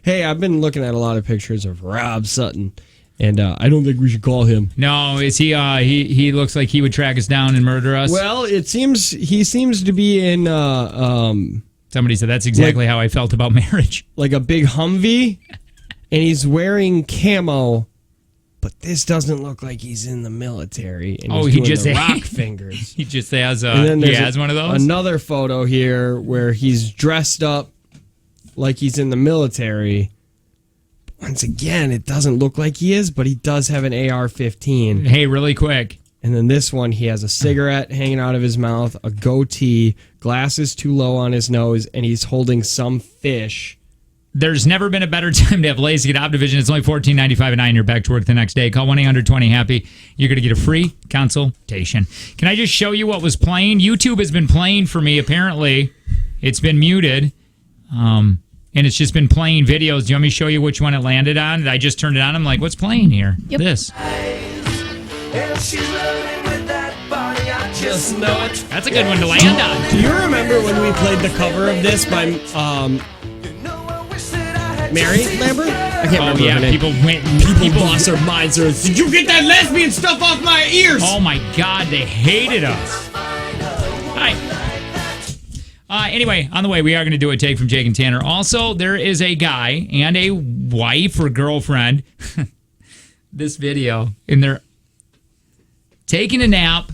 Hey, I've been looking at a lot of pictures of Rob Sutton, and I don't think we should call him. No, is he? He looks like he would track us down and murder us. Well, he seems to be in. Somebody said that's exactly how I felt about marriage. Like a big Humvee, and he's wearing camo. But this doesn't look like he's in the military. And he's doing the rock fingers. He just has one of those. Another photo here where he's dressed up like he's in the military. Once again, it doesn't look like he is, but he does have an AR-15. Hey, really quick. And then this one, he has a cigarette hanging out of his mouth, a goatee, glasses too low on his nose, and he's holding some fish. There's never been a better time to have LASIK at Optivision. It's only $14.95 a night, and you're back to work the next day. Call 1-800-20-HAPPY. You're going to get a free consultation. Can I just show you what was playing? YouTube has been playing for me, apparently. It's been muted, and it's just been playing videos. Do you want me to show you which one it landed on? I just turned it on. I'm like, what's playing here? Yep. This. Just know it. That's a good one to land on. Do you remember when we played the cover of this by Mary Lambert? I can't remember her name. People lost their minds. Did you get that lesbian stuff off my ears? Oh my God, they hated us. Hi. Anyway, on the way, we are going to do a take from Jake and Tanner. Also, there is a guy and a wife or girlfriend. This video, and they're taking a nap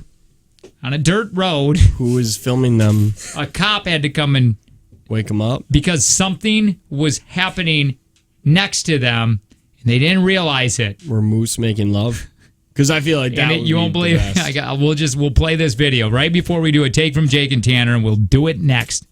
on a dirt road. Who was filming them? A cop had to come and wake them up because something was happening next to them, and they didn't realize it. Were moose making love? Because I feel like that. You won't believe. We'll play this video right before we do a take from Jake and Tanner, and we'll do it next.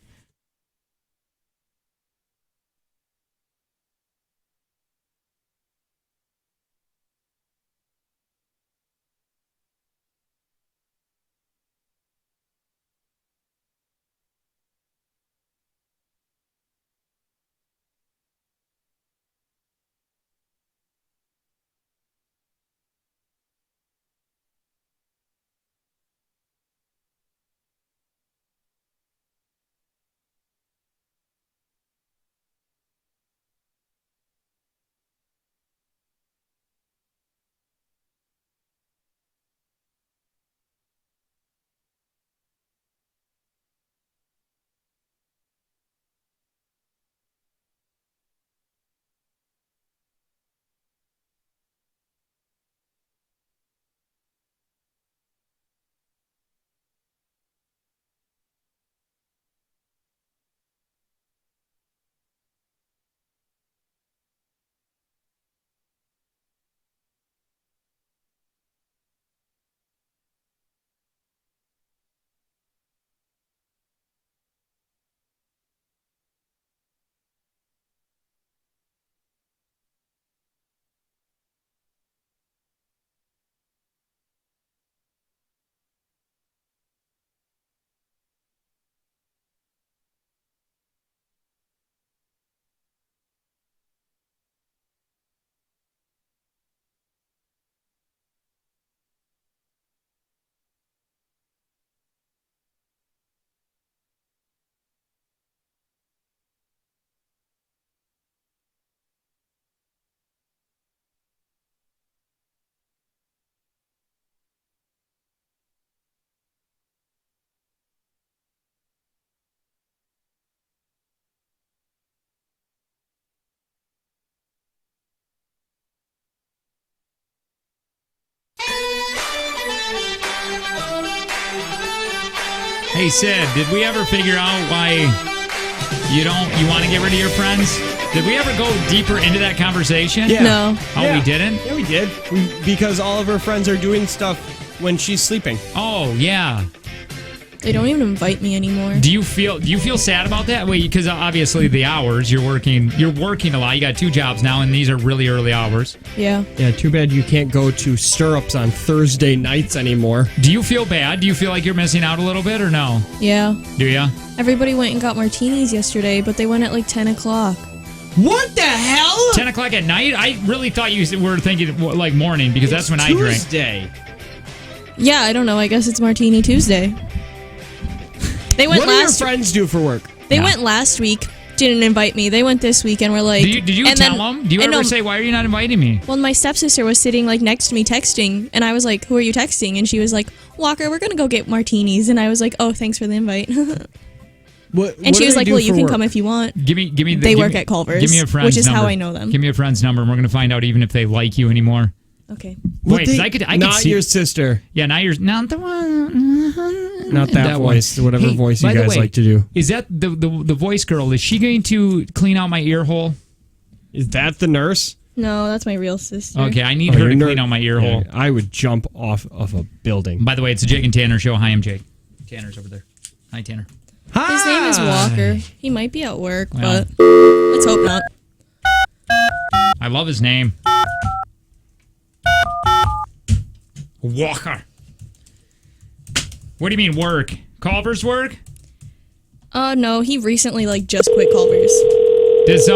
Hey, Sid, did we ever figure out why you want to get rid of your friends? Did we ever go deeper into that conversation? Yeah. No. Oh, Yeah. we didn't? Yeah, we did. Because all of her friends are doing stuff when she's sleeping. Oh, yeah. They don't even invite me anymore. Do you feel sad about that? Wait, because obviously the hours you're working a lot. You got 2 jobs now, and these are really early hours. Yeah. Yeah, too bad you can't go to Stirrups on Thursday nights anymore. Do you feel bad? Do you feel like you're missing out a little bit, or no? Yeah. Do ya? Everybody went and got martinis yesterday, but they went at like 10 o'clock. What the hell? 10 o'clock at night? I really thought you were thinking like morning, because that's when I drink. Tuesday. Yeah, I don't know. I guess it's Martini Tuesday. They went What do your friends do for work? They went last week. Didn't invite me. They went this week and were like. Did you tell them? Do you ever say, why are you not inviting me? Well, my stepsister was sitting like next to me texting, and I was like, "Who are you texting?" And she was like, "Walker, we're gonna go get martinis." And I was like, "Oh, thanks for the invite." And she was like, "Well, you can come if you want." They work at Culver's. Give me a friend's which is number. how I know them. Give me a friend's number, and we're gonna find out even if they like you anymore. Okay. Wait, I could not see your sister. Yeah, not the one. Not that voice. One. Whatever voice you guys like to do. Is that the voice girl? Is she going to clean out my ear hole? Is that the nurse? No, that's my real sister. Okay, I need her to clean out my ear hole. I would jump off of a building. By the way, it's a Jake and Tanner show. Hi, I'm Jake. Tanner's over there. Hi, Tanner. Hi. His name is Walker. He might be at work, but let's hope not. I love his name. Walker. What do you mean work? Culver's work? No, he recently just quit Culver's. Does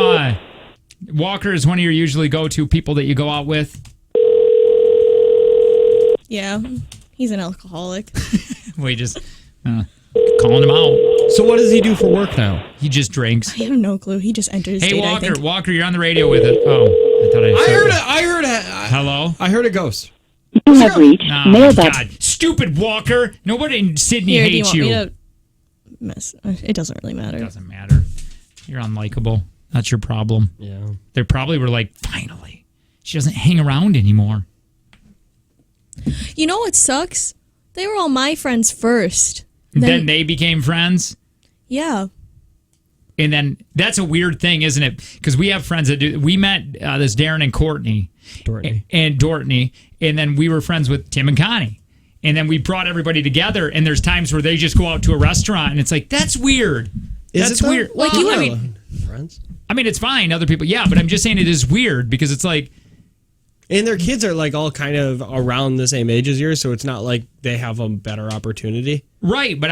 Walker is one of your usually go-to people that you go out with? Yeah, he's an alcoholic. We just calling him out. So what does he do for work now? He just drinks. I have no clue. He just enters. Hey, state, Walker, you're on the radio with it. Oh, I thought I heard a hello? I heard a ghost. You have reached mailbox. God, stupid Walker. Nobody in Sydney hates you. It doesn't really matter. It doesn't matter. You're unlikable. That's your problem. Yeah. They probably were like, finally, she doesn't hang around anymore. You know what sucks? They were all my friends first. Then they became friends? Yeah. And then that's a weird thing, isn't it? Because we have friends that do. We met this Darren and Courtney. Dortney. And then we were friends with Tim and Connie. And then we brought everybody together. And there's times where they just go out to a restaurant. And it's like, that's weird. That's weird. Like you have friends? I mean, it's fine. Other people. Yeah, but I'm just saying it is weird because it's like. And their kids are all kind of around the same age as yours. So it's not like they have a better opportunity. Right. But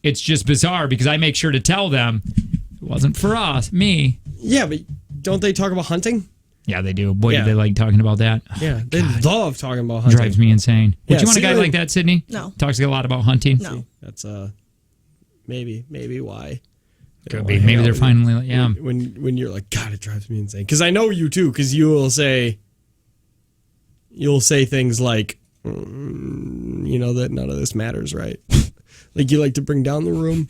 it's just bizarre because I make sure to tell them it wasn't for us, me. Yeah, but don't they talk about hunting? Yeah, they do. Boy, do they like talking about that. Yeah, they love talking about hunting. Drives me insane. Would you want a guy like that, Sydney? No. Talks a lot about hunting? No. See, that's maybe why. Could be. Maybe they're finally yeah. When you're like, God, it drives me insane. Because I know you too. Because you'll say things like, that none of this matters, right? Like you like to bring down the room.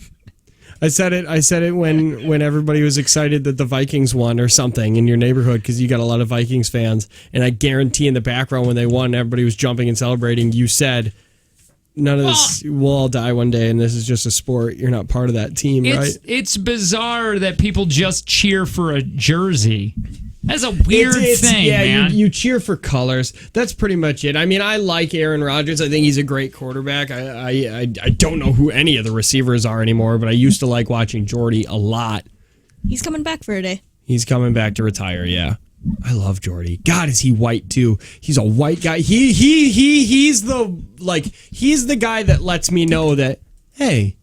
I said it when everybody was excited that the Vikings won or something in your neighborhood because you got a lot of Vikings fans. And I guarantee in the background when they won, everybody was jumping and celebrating. You said, none of this, we'll all die one day and this is just a sport. You're not part of that team, right? It's bizarre that people just cheer for a jersey. That's a weird thing, man. You cheer for colors. That's pretty much it. I mean, I like Aaron Rodgers. I think he's a great quarterback. I don't know who any of the receivers are anymore, but I used to like watching Jordy a lot. He's coming back for a day. He's coming back to retire, yeah. I love Jordy. God, is he white too? He's a white guy. He's the guy that lets me know that, hey,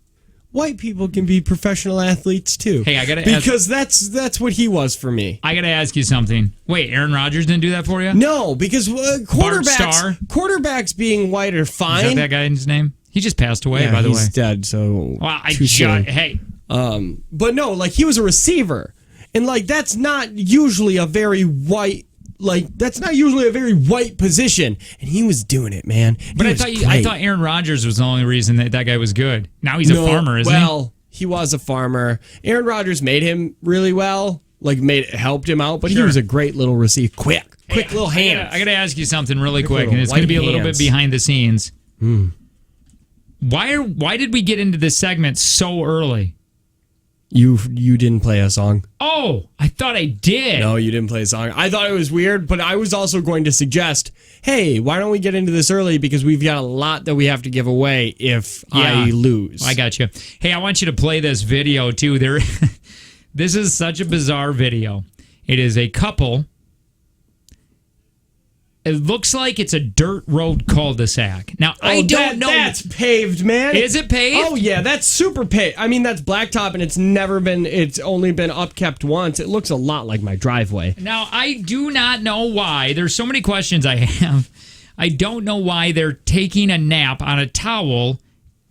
white people can be professional athletes too. Hey, I gotta because that's what he was for me. I gotta ask you something. Wait, Aaron Rodgers didn't do that for you? No, because quarterbacks being white are fine. Is that guy's name? He just passed away, by the way. He's dead. So well, hey. But no, he was a receiver, and that's not usually a very white. That's not usually a very white position, and he was doing it, man. But I thought Aaron Rodgers was the only reason that guy was good. Now he's a farmer, isn't he? Well, he was a farmer. Aaron Rodgers made him really well, helped him out, but he was a great little receiver. Quick little hand. I gotta ask you something really quick, and it's gonna be a little bit behind the scenes. Why did we get into this segment so early? You didn't play a song. Oh, I thought I did. No, you didn't play a song. I thought it was weird, but I was also going to suggest, hey, why don't we get into this early? Because we've got a lot that we have to give away if I lose. I got you. Hey, I want you to play this video, too. This is such a bizarre video. It is a couple. It looks like it's a dirt road cul-de-sac. Now, I don't know. That's paved, man. Is it paved? Oh, yeah, that's super paved. I mean, that's blacktop, and it's only been upkept once. It looks a lot like my driveway. Now, I do not know why. There's so many questions I have. I don't know why they're taking a nap on a towel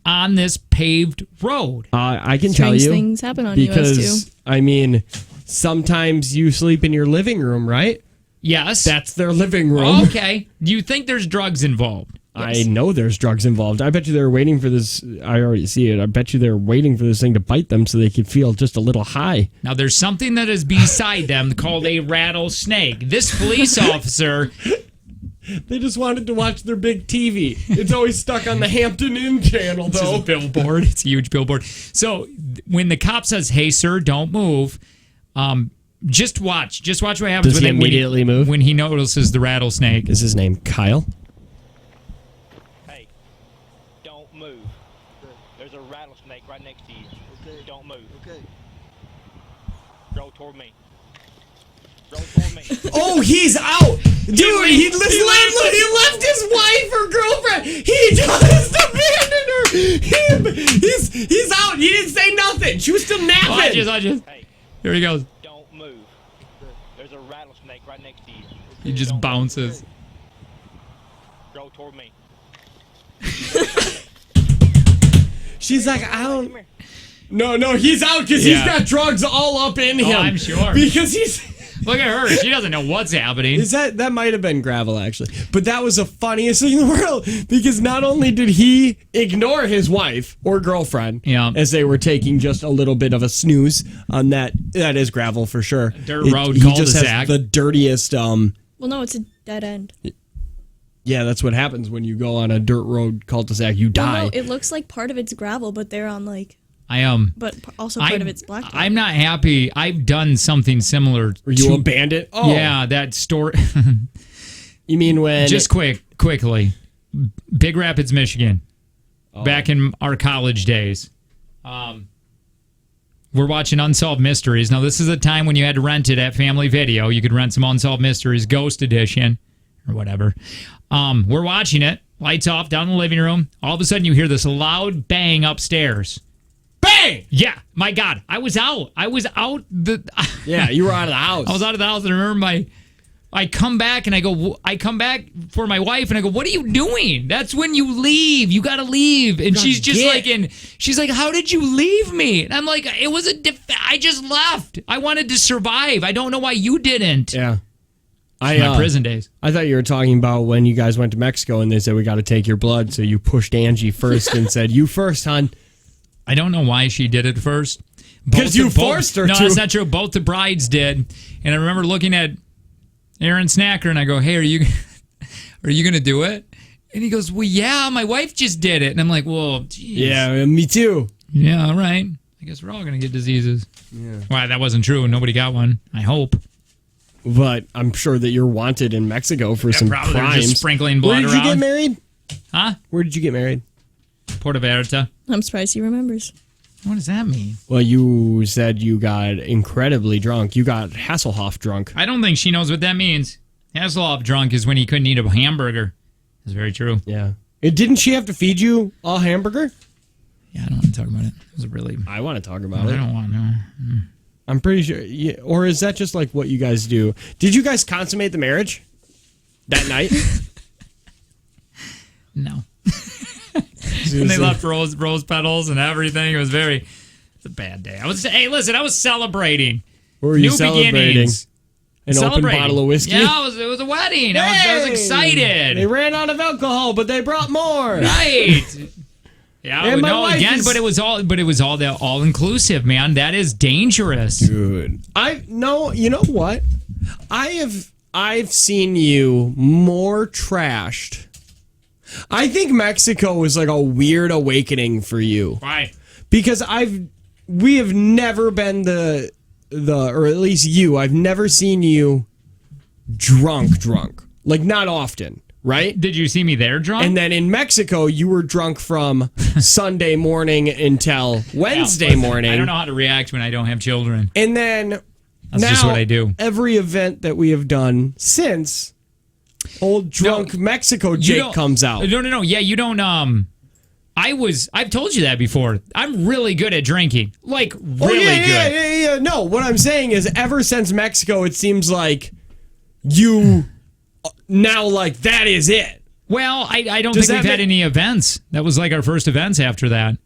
on this paved road. I can tell you. Strange things happen on because, US too. I mean, sometimes you sleep in your living room, right? Yes. That's their living room. Okay. Do you think there's drugs involved? Yes. I know there's drugs involved. I bet you they're waiting for this. I already see it. I bet you they're waiting for this thing to bite them so they can feel just a little high. Now, there's something that is beside them called a rattlesnake. This police officer... They just wanted to watch their big TV. It's always stuck on the Hampton Inn channel, though. It's a billboard. It's a huge billboard. So when the cop says, "Hey, sir, don't move," just watch. Just watch what happens. Does he immediately move when he notices the rattlesnake? Is his name Kyle? Hey, don't move. There's a rattlesnake right next to you. Okay. Don't move. Okay. Roll toward me. Oh, he's out, dude! He left his wife or girlfriend. He just abandoned her. He's out. He didn't say nothing. She was still napping. Watch this. Hey, here he goes. Don't move. There's a rattlesnake right next to you. He just don't bounces. Roll toward me. She's like, I don't. No, he's out because he's got drugs all up in him. I'm sure because he's. Look at her. She doesn't know what's happening. That might have been gravel, actually. But that was the funniest thing in the world because not only did he ignore his wife or girlfriend as they were taking just a little bit of a snooze on that is gravel for sure. Dirt road cul-de-sac. He just has the dirtiest... Well, no, it's a dead end. Yeah, that's what happens when you go on a dirt road cul-de-sac. You die. Well, no, it looks like part of it's gravel, but they're on like... But also part of it's blacktop. I'm not happy. I've done something similar. Were you abandoned? Oh. Yeah, that story. You mean when... Just quickly. Big Rapids, Michigan. Back in our college days. We're watching Unsolved Mysteries. Now, this is a time when you had to rent it at Family Video. You could rent some Unsolved Mysteries, Ghost Edition, or whatever. We're watching it. Lights off, down in the living room. All of a sudden, you hear this loud bang upstairs. Bang! Yeah, my God. I was out. Yeah, you were out of the house. I was out of the house, and I remember I come back, and I come back for my wife, and I go, what are you doing? That's when you leave. You got to leave. And she's just she's like, how did you leave me? And I'm like, it was I just left. I wanted to survive. I don't know why you didn't. Yeah. My prison days. I thought you were talking about when you guys went to Mexico, and they said, we got to take your blood, so you pushed Angie first and said, you first, hon. I don't know why she did it first. Because you forced her to. No, that's not true. Both the brides did. And I remember looking at Aaron Snacker, and I go, hey, are you going to do it? And he goes, well, yeah, my wife just did it. And I'm like, well, geez. Yeah, me too. Yeah, all right. I guess we're all going to get diseases. Yeah. Well, that wasn't true. Nobody got one. I hope. But I'm sure that you're wanted in Mexico for some crimes. Just sprinkling blood around. Where did you get married? Huh? Where did you get married? Puerto Vallarta. I'm surprised he remembers. What does that mean? Well, you said you got incredibly drunk. You got Hasselhoff drunk. I don't think she knows what that means. Hasselhoff drunk is when he couldn't eat a hamburger. That's very true. Yeah. Didn't she have to feed you a hamburger? Yeah, I don't want to talk about it. It was really... I want to talk about it. I don't want to. I'm pretty sure... Yeah, or is that just like what you guys do? Did you guys consummate the marriage that night? No. And they left rose petals and everything. It was it's a bad day. I was celebrating. What were you New celebrating? Beginnings. An open bottle of whiskey? Yeah, it was a wedding. I was excited. They ran out of alcohol, but they brought more. Right. Yeah, but it was all inclusive, man. That is dangerous. Dude. You know what? I've seen you more trashed. I think Mexico was like a weird awakening for you. Why? Because we have never been or at least you, I've never seen you drunk. Like, not often, right? Did you see me there drunk? And then in Mexico, you were drunk from Sunday morning until Wednesday morning. I don't know how to react when I don't have children. And then that's just what I do. Every event that we have done since, old drunk Mexico Jake comes out. No. Yeah, you don't. I've told you that before. I'm really good at drinking. Like, really good. Yeah. No, what I'm saying is ever since Mexico, it seems like you now, like, that is it. Well, I don't think we've had any events. That was like our first events after that.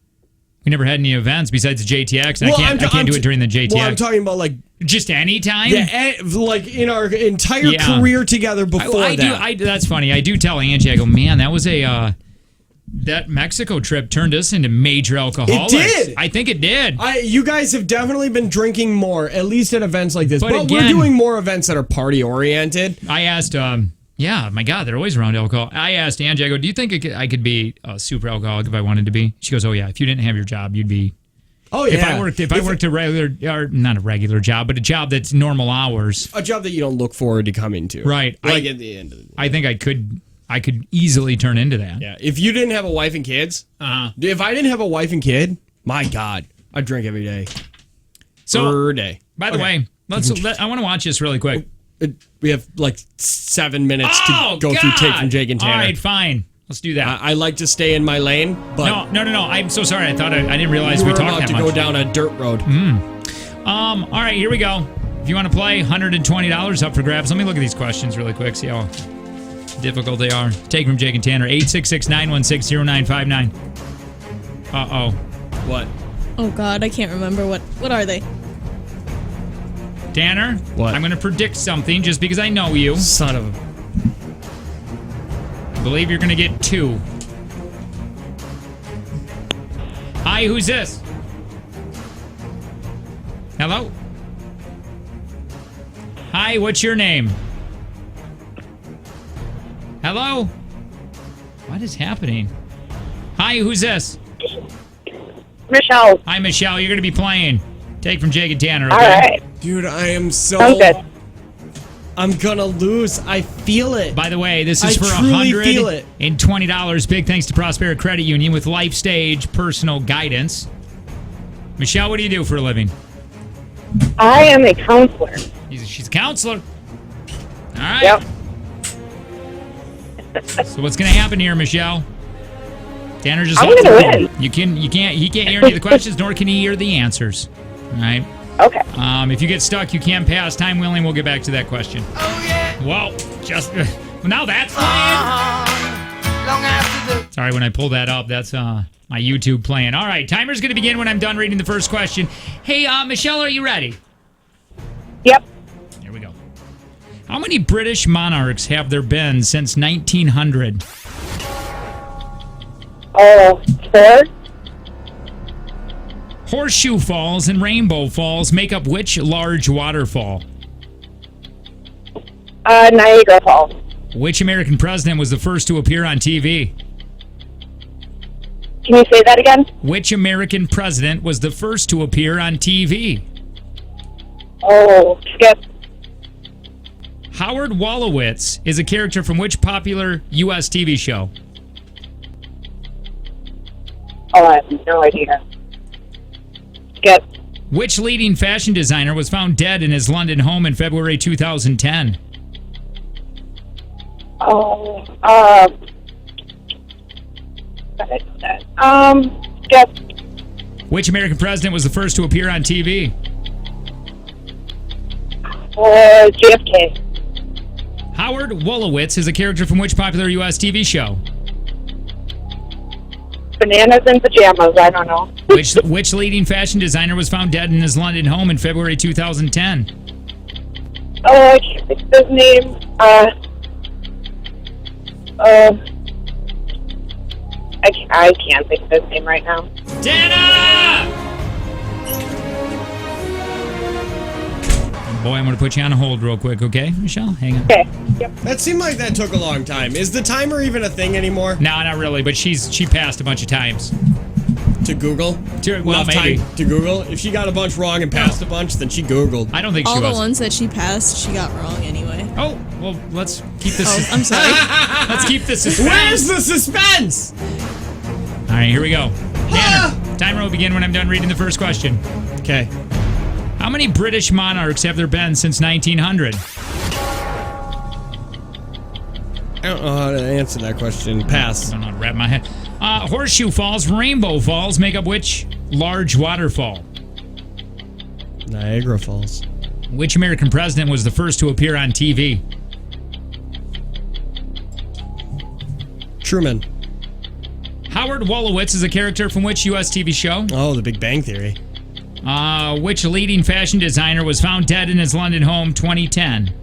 We never had any events besides the JTX. And I can't do it during the JTX. Well, I'm talking about, like, just any time? Yeah, like in our entire career together before that. That's funny. I do tell Angie, I go, man, that was that Mexico trip turned us into major alcoholics. It did. I think it did. You guys have definitely been drinking more, at least at events like this. But again, we're doing more events that are party oriented. I asked, yeah, my God, they're always around alcohol. I asked Angie, I go, do you think I could be a super alcoholic if I wanted to be? She goes, oh yeah, if you didn't have your job, you'd be. Oh yeah. If I worked a regular, or not a regular job, but a job that's normal hours. A job that you don't look forward to coming to. Right. Like at the end of the day. I think I could easily turn into that. Yeah. If you didn't have a wife and kids, if I didn't have a wife and kid, my God, I'd drink every day. Per day. By the way, I want to watch this really quick. We have like 7 minutes to go through Take from Jake and Tanner. All right, fine. Let's do that. I like to stay in my lane, but no. I'm so sorry. I thought I didn't realize we talked that much. You were about to go down a dirt road. All right, here we go. If you want to play, $120 up for grabs. Let me look at these questions really quick. See how difficult they are. Take from Jake and Tanner. 866-916-0959. Uh-oh. What? Oh God, I can't remember what are they? Tanner, what? I'm going to predict something just because I know you. Son of a... I believe you're going to get 2. Hi, who's this? Hello? Hi, what's your name? Hello? What is happening? Hi, who's this? Michelle. Hi, Michelle. You're going to be playing Take from Jake and Tanner. Okay? All right. Dude, I am so... I'm good. I'm gonna lose. I feel it. By the way, this is for $120. Big thanks to Prospera Credit Union with Life Stage Personal Guidance. Michelle, what do you do for a living? I am a counselor. She's a counselor. All right. Yep. So what's going to happen here, Michelle? Tanner just I'm gonna win. He can't hear any of the questions, nor can he hear the answers. All right. Okay. If you get stuck, you can't pass. Time willing, we'll get back to that question. Oh yeah. Well, now that's playing. Sorry, when I pull that up, that's my YouTube playing. All right, timer's going to begin when I'm done reading the first question. Hey, Michelle, are you ready? Yep. Here we go. How many British monarchs have there been since 1900? 4. Horseshoe Falls and Rainbow Falls make up which large waterfall? Niagara Falls. Which American president was the first to appear on TV? Can you say that again? Which American president was the first to appear on TV? Oh, skip. Howard Wolowitz is a character from which popular U.S. TV show? Oh, I have no idea. Skip. Which leading fashion designer was found dead in his London home in February 2010? Oh, skip. Which American president was the first to appear on TV? JFK. Howard Wolowitz is a character from which popular U.S. TV show? Bananas in pajamas. I don't know. Which leading fashion designer was found dead in his London home in February 2010? Oh, I can't think of his name. I can't think of his name right now. Dana! Boy, I'm going to put you on hold real quick, okay, Michelle? Hang on. Okay. Yep. That seemed like that took a long time. Is the timer even a thing anymore? No, not really, but she passed a bunch of times. To Google? Well, maybe. Time to Google? If she got a bunch wrong and passed a bunch, then she Googled. I don't think she was. All the ones that she passed, she got wrong anyway. Oh, well, let's keep this. Oh, I'm sorry. Let's keep the suspense. Where's the suspense? All right, here we go. Tanner, timer will begin when I'm done reading the first question. Okay. How many British monarchs have there been since 1900? I don't know how to answer that question. Pass. I don't know how to wrap my head. Horseshoe Falls, Rainbow Falls make up which large waterfall? Niagara Falls. Which American president was the first to appear on TV? Truman. Howard Wolowitz is a character from which U.S. TV show? Oh, The Big Bang Theory. Which leading fashion designer was found dead in his London home 2010?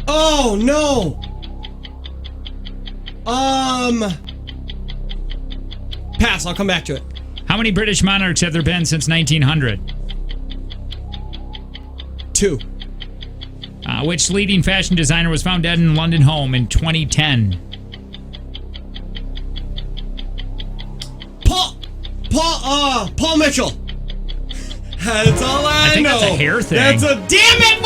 Oh, no. Pass. I'll come back to it. How many British monarchs have there been since 1900? 2. Which leading fashion designer was found dead in a London home in 2010? Paul Mitchell. That's all I think know. that's a hair thing. That's a damn it,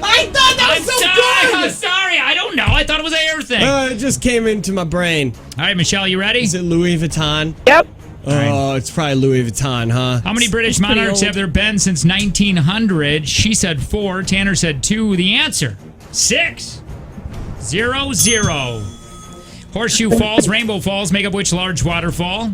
I thought that was so good. I'm sorry, I don't know. I thought it was a hair thing. It just came into my brain. All right, Michelle, you ready? Is it Louis Vuitton? Yep. Oh, it's probably Louis Vuitton, huh? How many British monarchs have there been since 1900? She said 4. Tanner said 2. The answer, 6. 0, 0. Horseshoe Falls, Rainbow Falls make up which large waterfall?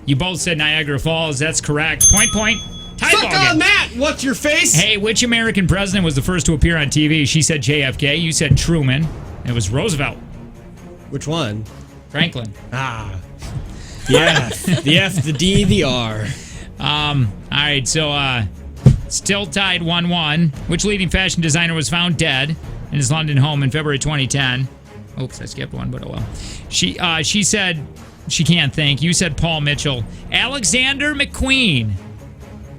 You both said Niagara Falls. That's correct. Point. Tie Suck ball on that! What's your face? Hey, which American president was the first to appear on TV? She said JFK. You said Truman. It was Roosevelt. Which one? Franklin. Yeah. The F, the D, the R. All right, so still tied 1-1. Which leading fashion designer was found dead in his London home in February 2010? Oops, I skipped one, but oh well. She said she can't think. You said Paul Mitchell. Alexander McQueen.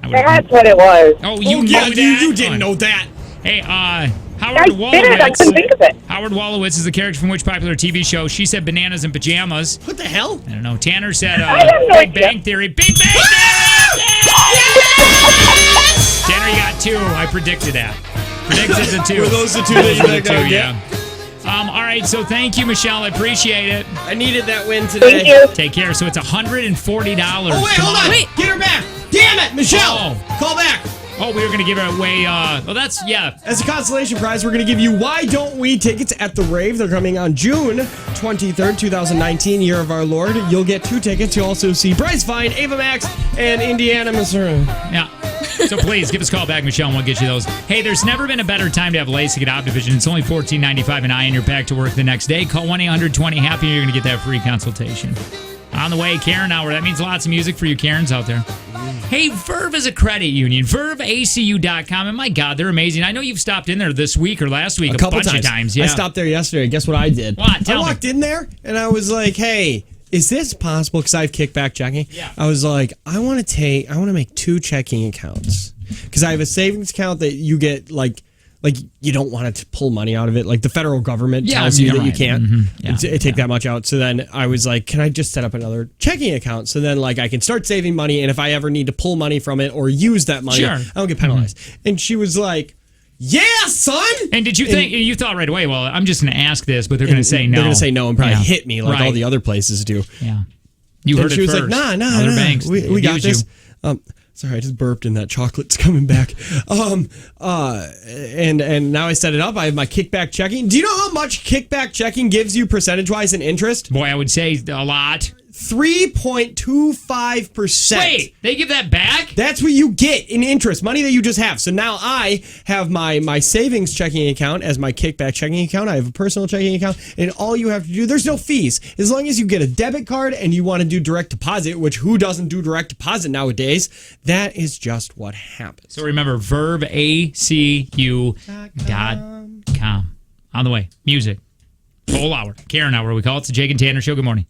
That's what it was. Oh, you knew that? You didn't know that. Hey, Howard Wolowitz. I couldn't think of it. Howard Wolowitz is the character from which popular TV show? She said Bananas in Pajamas. What the hell? I don't know. Tanner said I have no Big idea. Bang Theory. Big Bang Theory! Tanner, you got 2. I predicted that. Predicted the 2. Were those the 2 that you think I would get? All right, so thank you, Michelle. I appreciate it. I needed that win today. Thank you. Take care. So it's $140. Oh, wait, Come hold on. Wait. Get her back. Damn it, Michelle. Call back. Oh, we were going to give it away. As a consolation prize, we're going to give you Why Don't We tickets at the Rave. They're coming on June 23rd, 2019, year of our Lord. You'll get 2 tickets. You'll also see Bryce Vine, Ava Max, and Indiana, Missouri. Yeah. So please give us a call back, Michelle, and we'll get you those. Hey, there's never been a better time to have LASIK at Optivision. It's only $14.95 an eye, and you're back to work the next day. Call 1-800-20-HAPPY, and you're going to get that free consultation. On the way, Karen Hour. That means lots of music for you Karens out there. Hey, Verve is a credit union. VerveACU.com. And my God, they're amazing. I know you've stopped in there this week or last week a couple bunch of times. Yeah. I stopped there yesterday. Guess what I did? What? I walked in there, and I was like, hey, is this possible? Because I have kickback checking. Yeah. I was like, I want to make 2 checking accounts. Because I have a savings account that you get, like you don't want to pull money out of it. Like the federal government tells you that you can't take that much out. So then I was like, can I just set up another checking account? So then I can start saving money. And if I ever need to pull money from it or use that money, I don't get penalized. And she was like, yeah, son. And did you think, you thought right away, well, I'm just going to ask this, but they're going to say no. They're going to say no and probably hit me like all the other places do. Yeah. You heard it first. She was like, nah, Other banks, we got this. Sorry, I just burped and that chocolate's coming back. And now I set it up. I have my kickback checking. Do you know how much kickback checking gives you percentage-wise in interest? Boy, I would say a lot. 3.25%. Wait, they give that back? That's what you get in interest, money that you just have. So now I have my savings checking account as my kickback checking account. I have a personal checking account, and all you have to do, there's no fees. As long as you get a debit card and you want to do direct deposit, which who doesn't do direct deposit nowadays, that is just what happens. So remember, VerveACU.com. On the way, music. Whole hour. Karen Hour, we call it. It's the Jake and Tanner Show. Good morning.